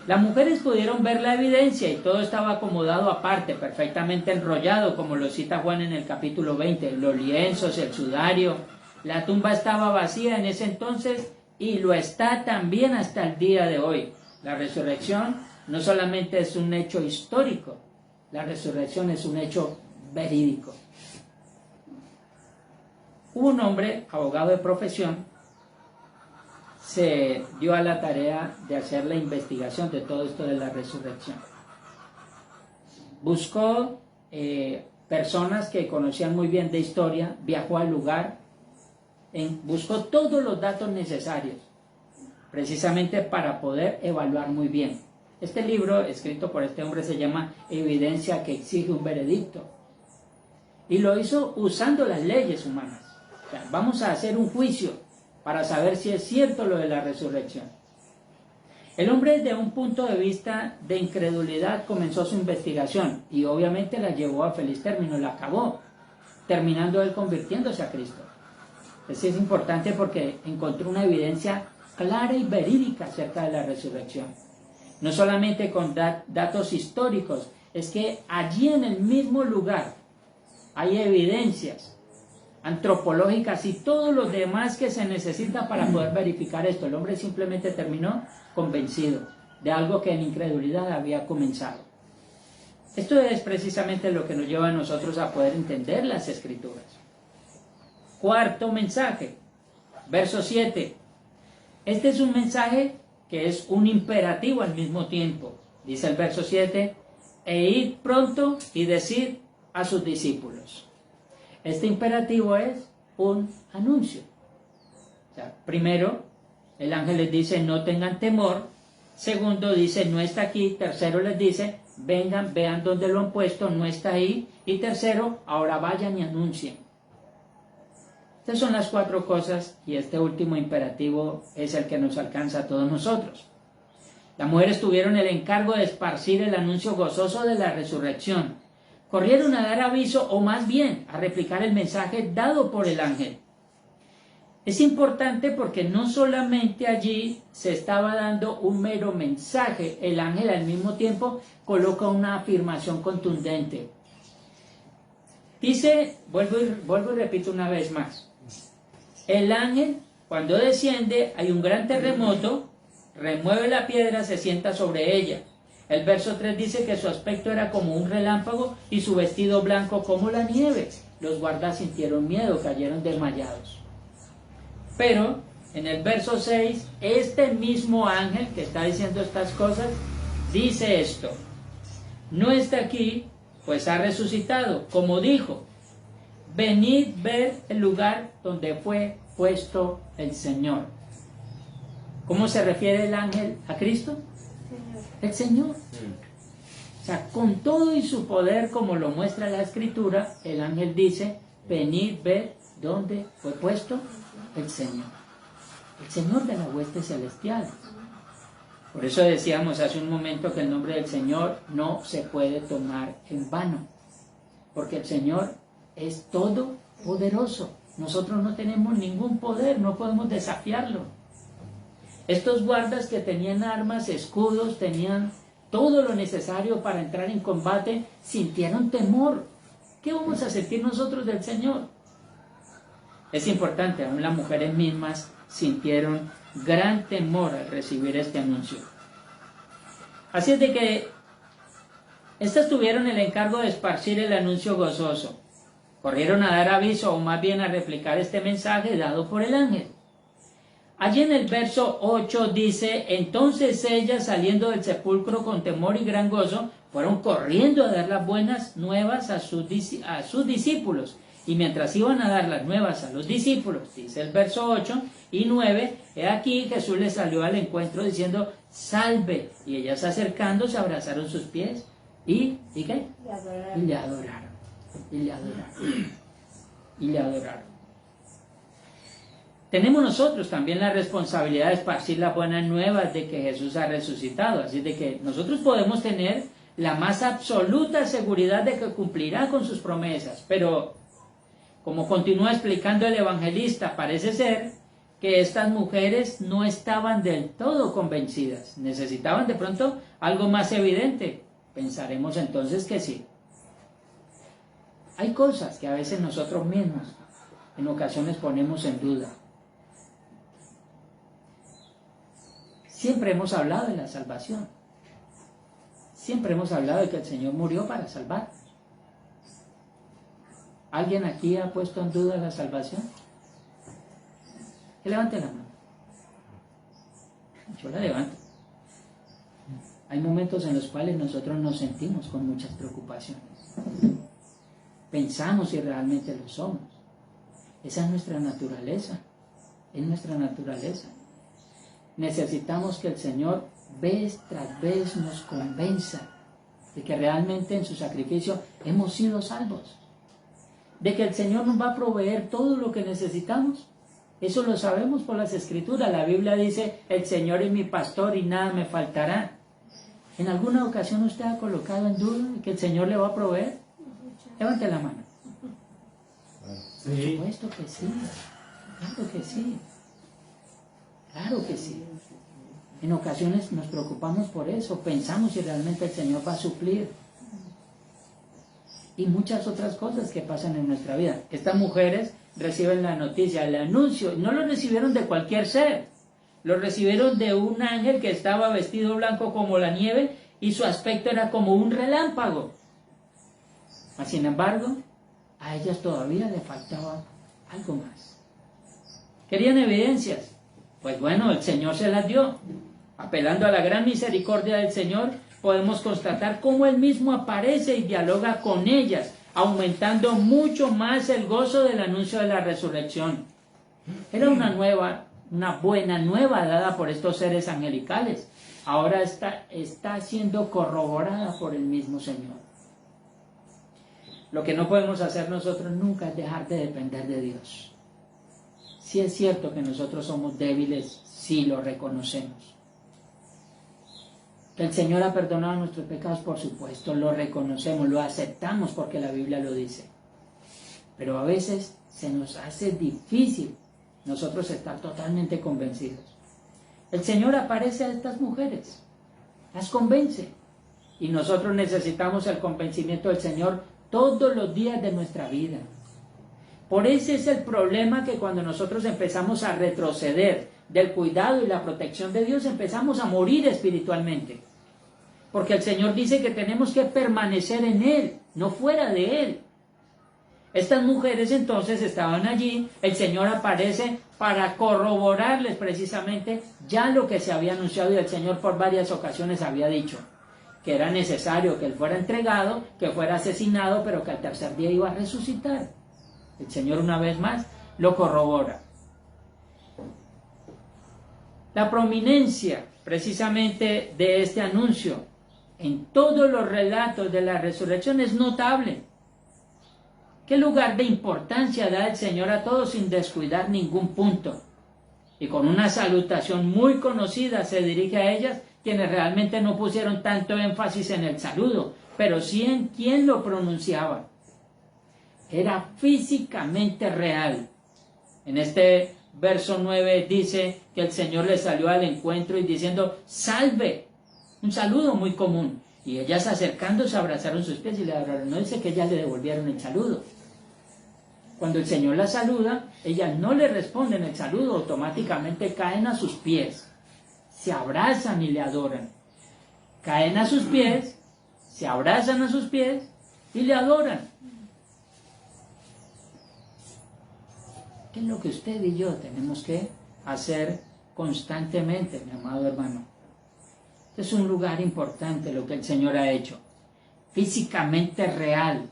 Las mujeres pudieron ver la evidencia y todo estaba acomodado aparte, perfectamente enrollado, como lo cita Juan en el capítulo 20. Los lienzos, el sudario, la tumba estaba vacía en ese entonces y lo está también hasta el día de hoy. La resurrección no solamente es un hecho histórico, la resurrección es un hecho verídico. Un hombre, abogado de profesión, se dio a la tarea de hacer la investigación de todo esto de la resurrección. Buscó personas que conocían muy bien de historia, viajó al lugar, buscó todos los datos necesarios, precisamente para poder evaluar muy bien. Este libro, escrito por este hombre, se llama Evidencia que exige un veredicto. Y lo hizo usando las leyes humanas. O sea, vamos a hacer un juicio para saber si es cierto lo de la resurrección. El hombre, desde un punto de vista de incredulidad, comenzó su investigación y obviamente la llevó a feliz término, la acabó, terminando él convirtiéndose a Cristo. Eso es importante porque encontró una evidencia clara y verídica acerca de la resurrección. No solamente con datos históricos, es que allí en el mismo lugar hay evidencias antropológicas y todos los demás que se necesitan para poder verificar esto. El hombre simplemente terminó convencido de algo que en incredulidad había comenzado. Esto es precisamente lo que nos lleva a nosotros a poder entender las Escrituras. Cuarto mensaje, verso 7. Este es un mensaje que es un imperativo al mismo tiempo. Dice el verso 7, e id pronto y decid a sus discípulos. Este imperativo es un anuncio. O sea, primero, el ángel les dice, no tengan temor. Segundo, dice, no está aquí. Tercero, les dice, vengan, vean dónde lo han puesto, no está ahí. Y tercero, ahora vayan y anuncien. Estas son las 4 cosas y este último imperativo es el que nos alcanza a todos nosotros. Las mujeres tuvieron el encargo de esparcir el anuncio gozoso de la resurrección. Corrieron a dar aviso, o más bien a replicar el mensaje dado por el ángel. Es importante porque no solamente allí se estaba dando un mero mensaje, el ángel al mismo tiempo coloca una afirmación contundente. Dice, vuelvo y repito una vez más, el ángel cuando desciende hay un gran terremoto, remueve la piedra, se sienta sobre ella. El verso 3 dice que su aspecto era como un relámpago y su vestido blanco como la nieve. Los guardas sintieron miedo, cayeron desmayados. Pero en el verso 6, este mismo ángel que está diciendo estas cosas, dice esto: no está aquí, pues ha resucitado, como dijo, venid ver el lugar donde fue puesto el Señor. ¿Cómo se refiere el ángel a Cristo? El Señor. O sea, con todo y su poder, como lo muestra la Escritura, el ángel dice, venid ver dónde fue puesto el Señor. El Señor de la hueste celestial. Por eso decíamos hace un momento que el nombre del Señor no se puede tomar en vano, porque el Señor es todopoderoso. Nosotros no tenemos ningún poder, no podemos desafiarlo. Estos guardas que tenían armas, escudos, tenían todo lo necesario para entrar en combate, sintieron temor. ¿Qué vamos a sentir nosotros del Señor? Es importante, aún las mujeres mismas sintieron gran temor al recibir este anuncio. Así es de que estas tuvieron el encargo de esparcir el anuncio gozoso. Corrieron a dar aviso, o más bien a replicar este mensaje dado por el ángel. Allí en el verso 8 dice, entonces ellas, saliendo del sepulcro con temor y gran gozo, fueron corriendo a dar las buenas nuevas a sus discípulos. Y mientras iban a dar las nuevas a los discípulos, dice el verso 8 y 9, he aquí Jesús les salió al encuentro diciendo, salve. Y ellas acercándose abrazaron sus pies y ¿qué? Y le adoraron. Y le adoraron. Y le adoraron. Tenemos nosotros también la responsabilidad de esparcir las buenas nuevas de que Jesús ha resucitado. Así de que nosotros podemos tener la más absoluta seguridad de que cumplirá con sus promesas. Pero, como continúa explicando el evangelista, parece ser que estas mujeres no estaban del todo convencidas. Necesitaban de pronto algo más evidente. Pensaremos entonces que sí. Hay cosas que a veces nosotros mismos en ocasiones ponemos en duda. Siempre hemos hablado de la salvación. Siempre hemos hablado de que el Señor murió para salvar. ¿Alguien aquí ha puesto en duda la salvación? Que levante la mano. Yo la levanto. Hay momentos en los cuales nosotros nos sentimos con muchas preocupaciones. Pensamos si realmente lo somos. Esa es nuestra naturaleza. Es nuestra naturaleza. Necesitamos que el Señor vez tras vez nos convenza de que realmente en su sacrificio hemos sido salvos. De que el Señor nos va a proveer todo lo que necesitamos. Eso lo sabemos por las Escrituras. La Biblia dice, el Señor es mi pastor y nada me faltará. ¿En alguna ocasión usted ha colocado en duda que el Señor le va a proveer? Levante la mano. Por supuesto que sí. Claro que sí. Claro que sí. En ocasiones nos preocupamos por eso, pensamos si realmente el Señor va a suplir. Y muchas otras cosas que pasan en nuestra vida. Estas mujeres reciben la noticia, el anuncio, no lo recibieron de cualquier ser, lo recibieron de un ángel que estaba vestido blanco como la nieve y su aspecto era como un relámpago. Sin embargo, a ellas todavía le faltaba algo más. Querían evidencias. Pues bueno, el Señor se las dio. Apelando a la gran misericordia del Señor, podemos constatar cómo Él mismo aparece y dialoga con ellas, aumentando mucho más el gozo del anuncio de la resurrección. Era una buena nueva dada por estos seres angelicales. Ahora está siendo corroborada por el mismo Señor. Lo que no podemos hacer nosotros nunca es dejar de depender de Dios. Sí es cierto que nosotros somos débiles, sí lo reconocemos. Que el Señor ha perdonado nuestros pecados, por supuesto, lo reconocemos, lo aceptamos porque la Biblia lo dice. Pero a veces se nos hace difícil nosotros estar totalmente convencidos. El Señor aparece a estas mujeres, las convence. Y nosotros necesitamos el convencimiento del Señor todos los días de nuestra vida. Por ese es el problema, que cuando nosotros empezamos a retroceder del cuidado y la protección de Dios, empezamos a morir espiritualmente. Porque el Señor dice que tenemos que permanecer en Él, no fuera de Él. Estas mujeres entonces estaban allí, el Señor aparece para corroborarles precisamente ya lo que se había anunciado, y el Señor por varias ocasiones había dicho que era necesario que Él fuera entregado, que fuera asesinado, pero que al tercer día iba a resucitar. El Señor una vez más lo corrobora. La prominencia precisamente de este anuncio en todos los relatos de la resurrección es notable. ¿Qué lugar de importancia da el Señor a todos sin descuidar ningún punto? Y con una salutación muy conocida se dirige a ellas, quienes realmente no pusieron tanto énfasis en el saludo, pero sí en quién lo pronunciaba. Era físicamente real. En este verso 9 dice que el Señor les salió al encuentro y diciendo, salve, un saludo muy común. Y ellas acercándose abrazaron sus pies y le abrazaron. No dice que ellas le devolvieron el saludo. Cuando el Señor las saluda, ellas no le responden el saludo, automáticamente caen a sus pies, se abrazan y le adoran. Caen a sus pies, se abrazan a sus pies y le adoran. ¿Qué es lo que usted y yo tenemos que hacer constantemente, mi amado hermano? Es un lugar importante lo que el Señor ha hecho, físicamente real.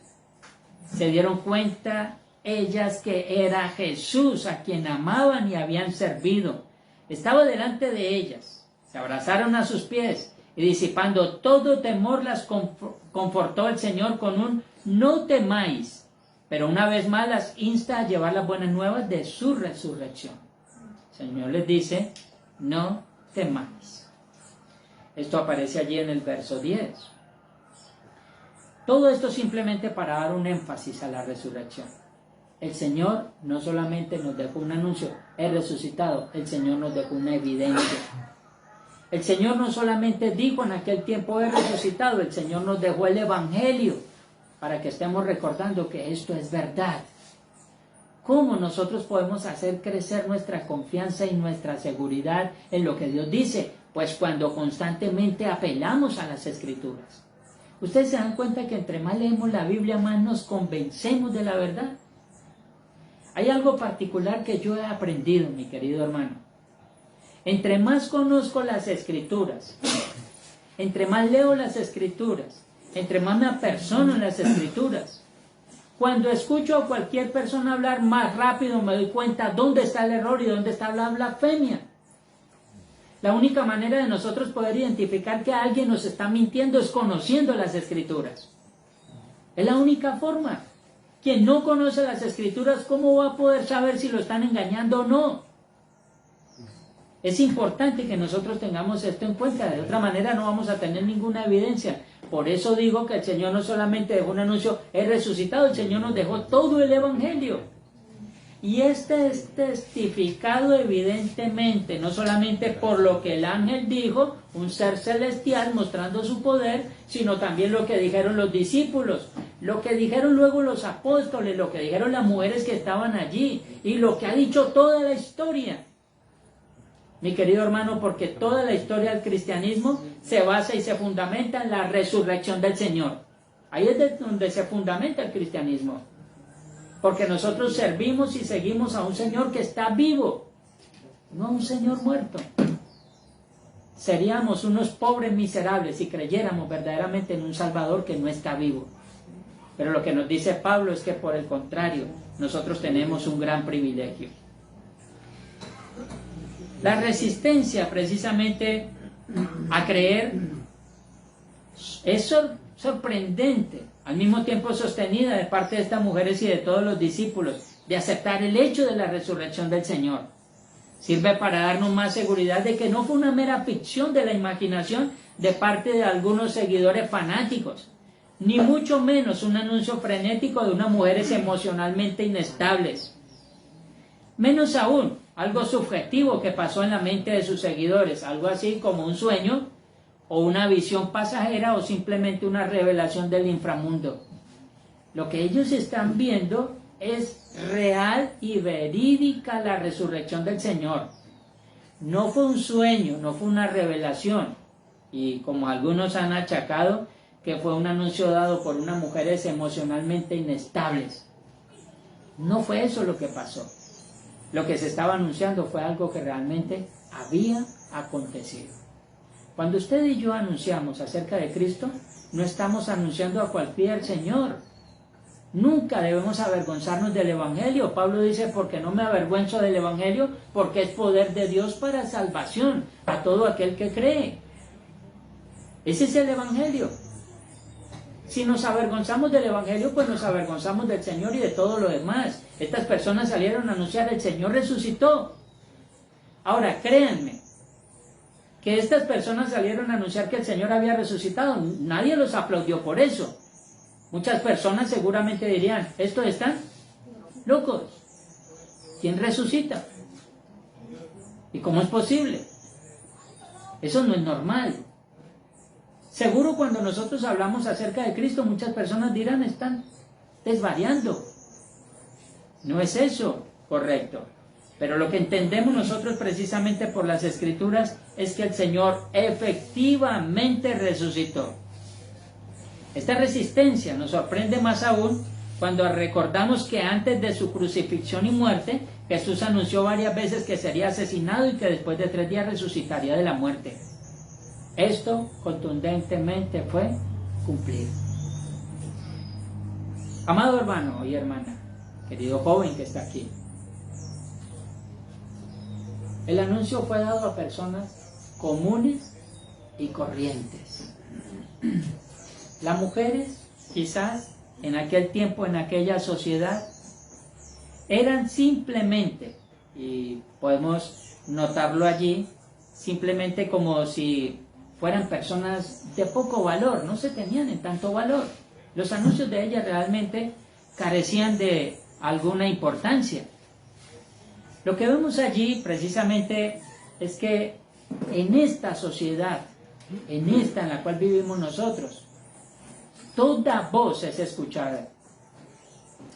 Se dieron cuenta ellas que era Jesús a quien amaban y habían servido. Estaba delante de ellas, se abrazaron a sus pies y disipando todo temor las confortó el Señor con un no temáis, pero una vez más las insta a llevar las buenas nuevas de su resurrección. El Señor les dice, no temáis. Esto aparece allí en el verso 10. Todo esto simplemente para dar un énfasis a la resurrección. El Señor no solamente nos dejó un anuncio, es resucitado, el Señor nos dejó una evidencia. El Señor no solamente dijo en aquel tiempo, es resucitado, el Señor nos dejó el Evangelio para que estemos recordando que esto es verdad. ¿Cómo nosotros podemos hacer crecer nuestra confianza y nuestra seguridad en lo que Dios dice? Pues cuando constantemente apelamos a las Escrituras. Ustedes se dan cuenta que entre más leemos la Biblia, más nos convencemos de la verdad. Hay algo particular que yo he aprendido, mi querido hermano. Entre más conozco las Escrituras, entre más leo las Escrituras, entre más me apersono en las Escrituras, cuando escucho a cualquier persona hablar, más rápido me doy cuenta dónde está el error y dónde está la blasfemia. La única manera de nosotros poder identificar que alguien nos está mintiendo es conociendo las Escrituras. Es la única forma. Quien no conoce las Escrituras, ¿cómo va a poder saber si lo están engañando o no? Es importante que nosotros tengamos esto en cuenta, de otra manera no vamos a tener ninguna evidencia. Por eso digo que el Señor no solamente dejó un anuncio, es resucitado, el Señor nos dejó todo el Evangelio. Y este es testificado evidentemente, no solamente por lo que el ángel dijo, un ser celestial mostrando su poder, sino también lo que dijeron los discípulos, lo que dijeron luego los apóstoles, lo que dijeron las mujeres que estaban allí, y lo que ha dicho toda la historia. Mi querido hermano, porque toda la historia del cristianismo se basa y se fundamenta en la resurrección del Señor. Ahí es donde se fundamenta el cristianismo. Porque nosotros servimos y seguimos a un Señor que está vivo, no a un Señor muerto. Seríamos unos pobres miserables si creyéramos verdaderamente en un Salvador que no está vivo. Pero lo que nos dice Pablo es que por el contrario, nosotros tenemos un gran privilegio. La resistencia precisamente a creer es sorprendente, al mismo tiempo sostenida de parte de estas mujeres y de todos los discípulos, de aceptar el hecho de la resurrección del Señor. Sirve para darnos más seguridad de que no fue una mera ficción de la imaginación de parte de algunos seguidores fanáticos, ni mucho menos un anuncio frenético de unas mujeres emocionalmente inestables. Menos aún, algo subjetivo que pasó en la mente de sus seguidores, algo así como un sueño o una visión pasajera o simplemente una revelación del inframundo. Lo que ellos están viendo es real y verídica la resurrección del Señor. No fue un sueño, no fue una revelación, y como algunos han achacado, que fue un anuncio dado por unas mujeres emocionalmente inestables. No fue eso lo que pasó. Lo que se estaba anunciando fue algo que realmente había acontecido. Cuando usted y yo anunciamos acerca de Cristo, no estamos anunciando a cualquier Señor. Nunca debemos avergonzarnos del Evangelio. Pablo dice, porque no me avergüenzo del Evangelio, porque es poder de Dios para salvación a todo aquel que cree. Ese es el Evangelio. Si nos avergonzamos del Evangelio, pues nos avergonzamos del Señor y de todo lo demás. Estas personas salieron a anunciar, el Señor resucitó. Ahora, créanme, que estas personas salieron a anunciar que el Señor había resucitado. Nadie los aplaudió por eso. Muchas personas seguramente dirían, ¿estos están locos? ¿Quién resucita? ¿Y cómo es posible? Eso no es normal. Seguro cuando nosotros hablamos acerca de Cristo, muchas personas dirán, están desvariando. No es eso correcto. Pero lo que entendemos nosotros precisamente por las Escrituras es que el Señor efectivamente resucitó. Esta resistencia nos sorprende más aún cuando recordamos que antes de su crucifixión y muerte, Jesús anunció varias veces que sería asesinado y que después de 3 días resucitaría de la muerte. Esto contundentemente fue cumplido. Amado hermano y hermana, querido joven que está aquí, el anuncio fue dado a personas comunes y corrientes. Las mujeres, quizás, en aquel tiempo, en aquella sociedad, eran simplemente, y podemos notarlo allí, simplemente como si fueran personas de poco valor, no se tenían en tanto valor. Los anuncios de ellas realmente carecían de alguna importancia. Lo que vemos allí precisamente es que en esta sociedad, en la cual vivimos nosotros, toda voz es escuchada.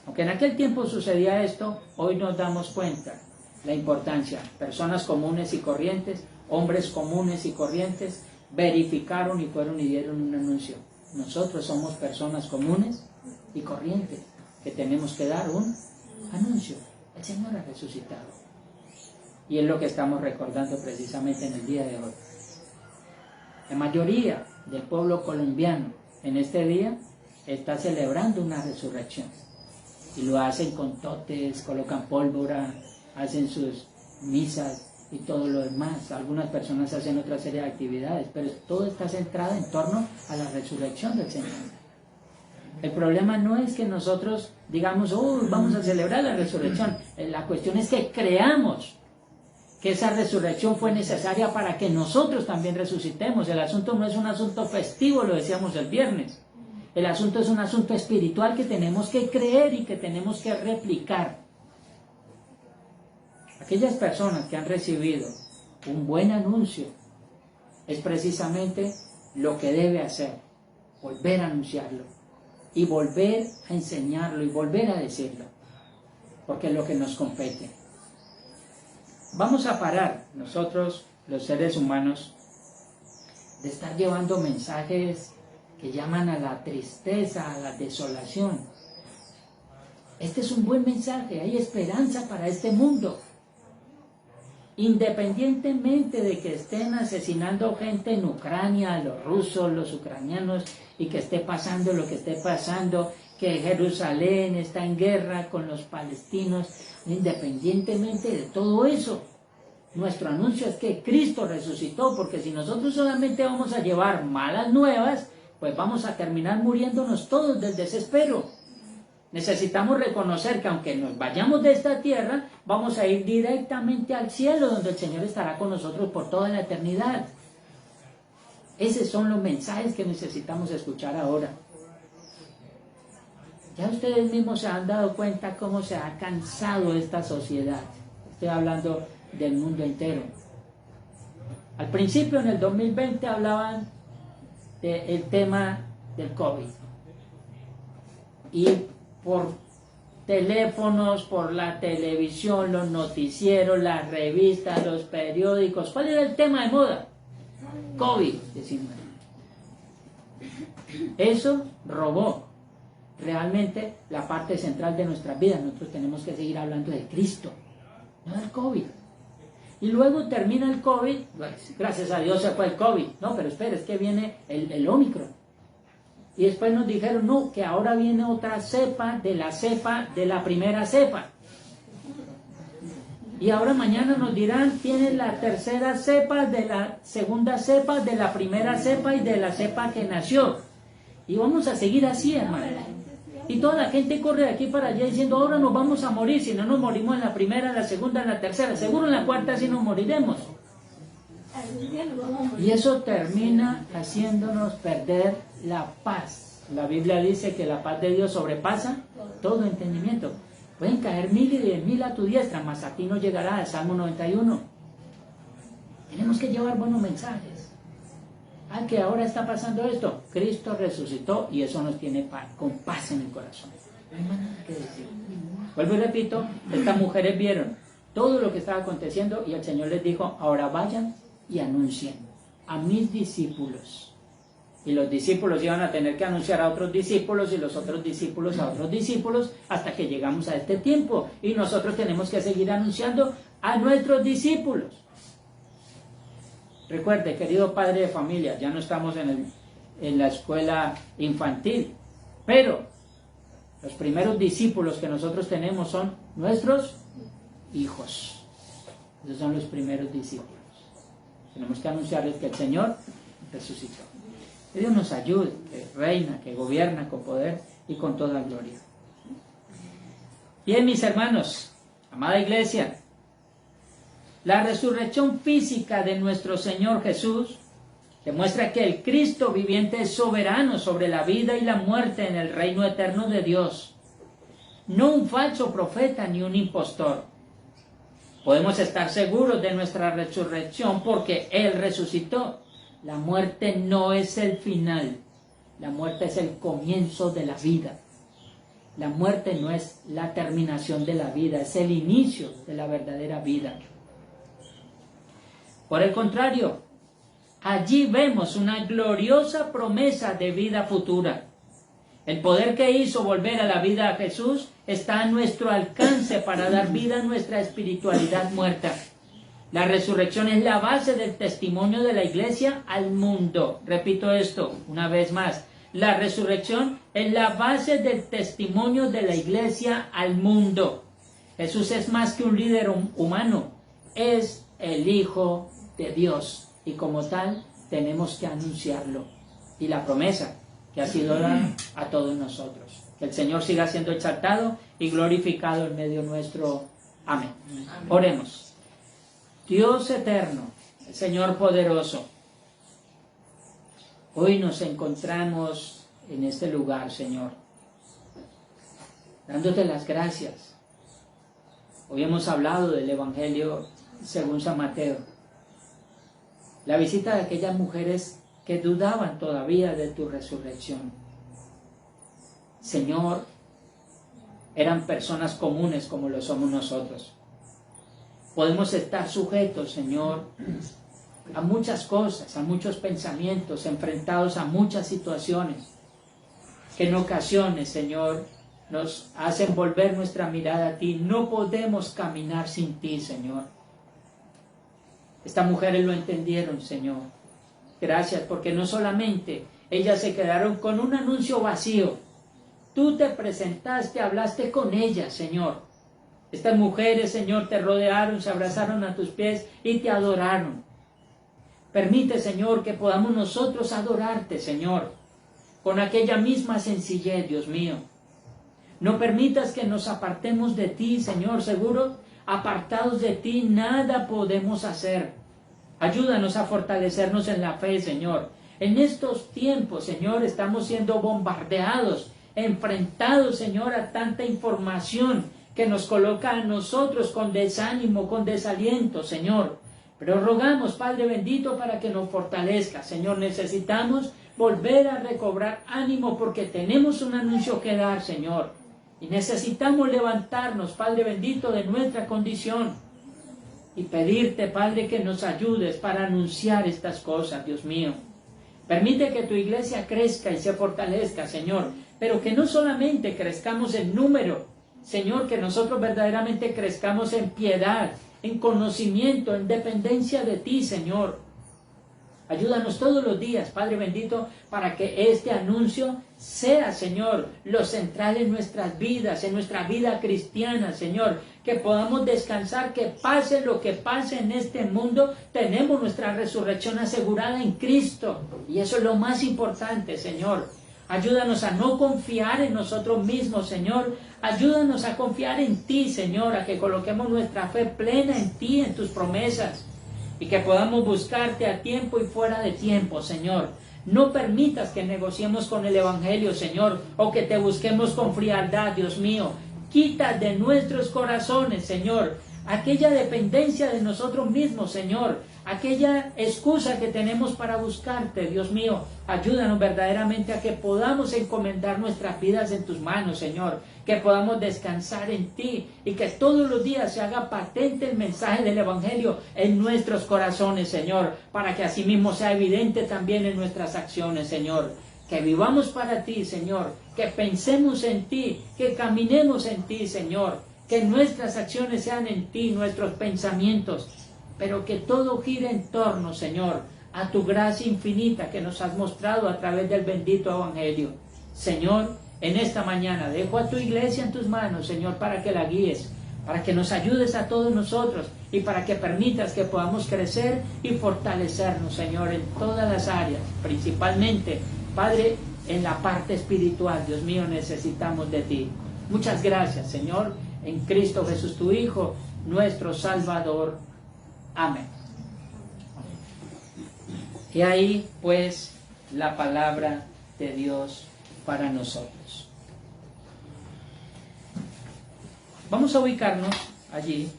Aunque en aquel tiempo sucedía esto, hoy nos damos cuenta la importancia. Personas comunes y corrientes, hombres comunes y corrientes, verificaron y fueron y dieron un anuncio. Nosotros somos personas comunes y corrientes que tenemos que dar un anuncio. El Señor ha resucitado. Y es lo que estamos recordando precisamente en el día de hoy. La mayoría del pueblo colombiano en este día está celebrando una resurrección. Y lo hacen con totes, colocan pólvora, hacen sus misas y todo lo demás. Algunas personas hacen otra serie de actividades, pero todo está centrado en torno a la resurrección del Señor. El problema no es que nosotros digamos, vamos a celebrar la resurrección. La cuestión es que creamos que esa resurrección fue necesaria para que nosotros también resucitemos. El asunto no es un asunto festivo, lo decíamos el viernes. El asunto es un asunto espiritual que tenemos que creer y que tenemos que replicar. Aquellas personas que han recibido un buen anuncio es precisamente lo que debe hacer, volver a anunciarlo y volver a enseñarlo y volver a decirlo, porque es lo que nos compete. Vamos a parar nosotros, los seres humanos, de estar llevando mensajes que llaman a la tristeza, a la desolación. Este es un buen mensaje, hay esperanza para este mundo. Independientemente de que estén asesinando gente en Ucrania, los rusos, los ucranianos, y que esté pasando lo que esté pasando, que Jerusalén está en guerra con los palestinos, independientemente de todo eso, nuestro anuncio es que Cristo resucitó, porque si nosotros solamente vamos a llevar malas nuevas, pues vamos a terminar muriéndonos todos del desespero. Necesitamos reconocer que aunque nos vayamos de esta tierra, vamos a ir directamente al cielo, donde el Señor estará con nosotros por toda la eternidad. Esos son los mensajes que necesitamos escuchar ahora. Ya ustedes mismos se han dado cuenta cómo se ha cansado esta sociedad. Estoy hablando del mundo entero. Al principio, en el 2020, hablaban del tema del COVID. Y por teléfonos, por la televisión, los noticieros, las revistas, los periódicos. ¿Cuál era el tema de moda? COVID-19. Eso robó realmente la parte central de nuestras vidas. Nosotros tenemos que seguir hablando de Cristo, no del COVID. Y luego termina el COVID, gracias a Dios se fue el COVID. No, pero espera, es que viene el Omicron. Y después nos dijeron, no, que ahora viene otra cepa de la primera cepa. Y ahora mañana nos dirán, tiene la tercera cepa, de la segunda cepa, de la primera cepa y de la cepa que nació. Y vamos a seguir así, hermano. Y toda la gente corre de aquí para allá diciendo, ahora nos vamos a morir, si no nos morimos en la primera, en la segunda, en la tercera, seguro en la cuarta sí nos moriremos. Y eso termina haciéndonos perder la paz. La Biblia dice que la paz de Dios sobrepasa todo entendimiento. Pueden caer 1000 y 10.000 a tu diestra, mas a ti no llegará. El Salmo 91. Tenemos que llevar buenos mensajes. Ah, que ahora está pasando esto. Cristo resucitó y eso nos tiene con paz en el corazón. No hay más nada que decir. Vuelvo y repito, estas mujeres vieron todo lo que estaba aconteciendo y el Señor les dijo, ahora vayan y anuncien a mis discípulos. Y los discípulos iban a tener que anunciar a otros discípulos y los otros discípulos a otros discípulos hasta que llegamos a este tiempo. Y nosotros tenemos que seguir anunciando a nuestros discípulos. Recuerde, querido padre de familia, ya no estamos en la escuela infantil, pero los primeros discípulos que nosotros tenemos son nuestros hijos. Esos son los primeros discípulos. Tenemos que anunciarles que el Señor resucitó. Que Dios nos ayude, que reina, que gobierna con poder y con toda gloria. Bien, mis hermanos, amada iglesia, la resurrección física de nuestro Señor Jesús demuestra que el Cristo viviente es soberano sobre la vida y la muerte en el reino eterno de Dios. No un falso profeta ni un impostor. Podemos estar seguros de nuestra resurrección porque Él resucitó. La muerte no es el final, la muerte es el comienzo de la vida. La muerte no es la terminación de la vida, es el inicio de la verdadera vida. Por el contrario, allí vemos una gloriosa promesa de vida futura. El poder que hizo volver a la vida a Jesús está a nuestro alcance para dar vida a nuestra espiritualidad muerta. La resurrección es la base del testimonio de la iglesia al mundo. Repito esto una vez más. La resurrección es la base del testimonio de la iglesia al mundo. Jesús es más que un líder humano. Es el Hijo de Dios. Y como tal, tenemos que anunciarlo. Y la promesa que ha sido dada a todos nosotros. Que el Señor siga siendo exaltado y glorificado en medio nuestro. Amén. Oremos. Dios eterno, Señor poderoso, hoy nos encontramos en este lugar, Señor, dándote las gracias. Hoy hemos hablado del Evangelio según San Mateo, la visita de aquellas mujeres que dudaban todavía de tu resurrección. Señor, eran personas comunes como lo somos nosotros. Podemos estar sujetos, Señor, a muchas cosas, a muchos pensamientos, enfrentados a muchas situaciones, que en ocasiones, Señor, nos hacen volver nuestra mirada a ti. No podemos caminar sin ti, Señor. Estas mujeres lo entendieron, Señor. Gracias, porque no solamente ellas se quedaron con un anuncio vacío. Tú te presentaste, hablaste con ellas, Señor. Estas mujeres, Señor, te rodearon, se abrazaron a tus pies y te adoraron. Permite, Señor, que podamos nosotros adorarte, Señor, con aquella misma sencillez, Dios mío. No permitas que nos apartemos de ti, Señor. Seguro, apartados de ti, nada podemos hacer. Ayúdanos a fortalecernos en la fe, Señor. En estos tiempos, Señor, estamos siendo bombardeados, enfrentados, Señor, a tanta información que nos coloca a nosotros con desánimo, con desaliento, Señor. Pero rogamos, Padre bendito, para que nos fortalezca. Señor, necesitamos volver a recobrar ánimo porque tenemos un anuncio que dar, Señor. Y necesitamos levantarnos, Padre bendito, de nuestra condición y pedirte, Padre, que nos ayudes para anunciar estas cosas, Dios mío. Permite que tu iglesia crezca y se fortalezca, Señor, pero que no solamente crezcamos en número, Señor, que nosotros verdaderamente crezcamos en piedad, en conocimiento, en dependencia de ti, Señor. Ayúdanos todos los días, Padre bendito, para que este anuncio sea, Señor, lo central en nuestras vidas, en nuestra vida cristiana, Señor. Que podamos descansar, que pase lo que pase en este mundo, tenemos nuestra resurrección asegurada en Cristo. Y eso es lo más importante, Señor. Ayúdanos a no confiar en nosotros mismos, Señor. Ayúdanos a confiar en ti, Señor, a que coloquemos nuestra fe plena en ti, en tus promesas. Y que podamos buscarte a tiempo y fuera de tiempo, Señor. No permitas que negociemos con el Evangelio, Señor, o que te busquemos con frialdad, Dios mío. Quita de nuestros corazones, Señor, aquella dependencia de nosotros mismos, Señor. Aquella excusa que tenemos para buscarte, Dios mío. Ayúdanos verdaderamente a que podamos encomendar nuestras vidas en tus manos, Señor. Que podamos descansar en ti y que todos los días se haga patente el mensaje del Evangelio en nuestros corazones, Señor, para que asimismo sea evidente también en nuestras acciones, Señor. Que vivamos para ti, Señor, que pensemos en ti, que caminemos en ti, Señor, que nuestras acciones sean en ti, nuestros pensamientos, pero que todo gire en torno, Señor, a tu gracia infinita que nos has mostrado a través del bendito Evangelio. Señor, en esta mañana dejo a tu iglesia en tus manos, Señor, para que la guíes, para que nos ayudes a todos nosotros y para que permitas que podamos crecer y fortalecernos, Señor, en todas las áreas, principalmente, Padre, en la parte espiritual. Dios mío, necesitamos de ti. Muchas gracias, Señor, en Cristo Jesús, tu Hijo, nuestro Salvador. Amén. Y ahí, pues, la palabra de Dios para nosotros. Vamos a ubicarnos allí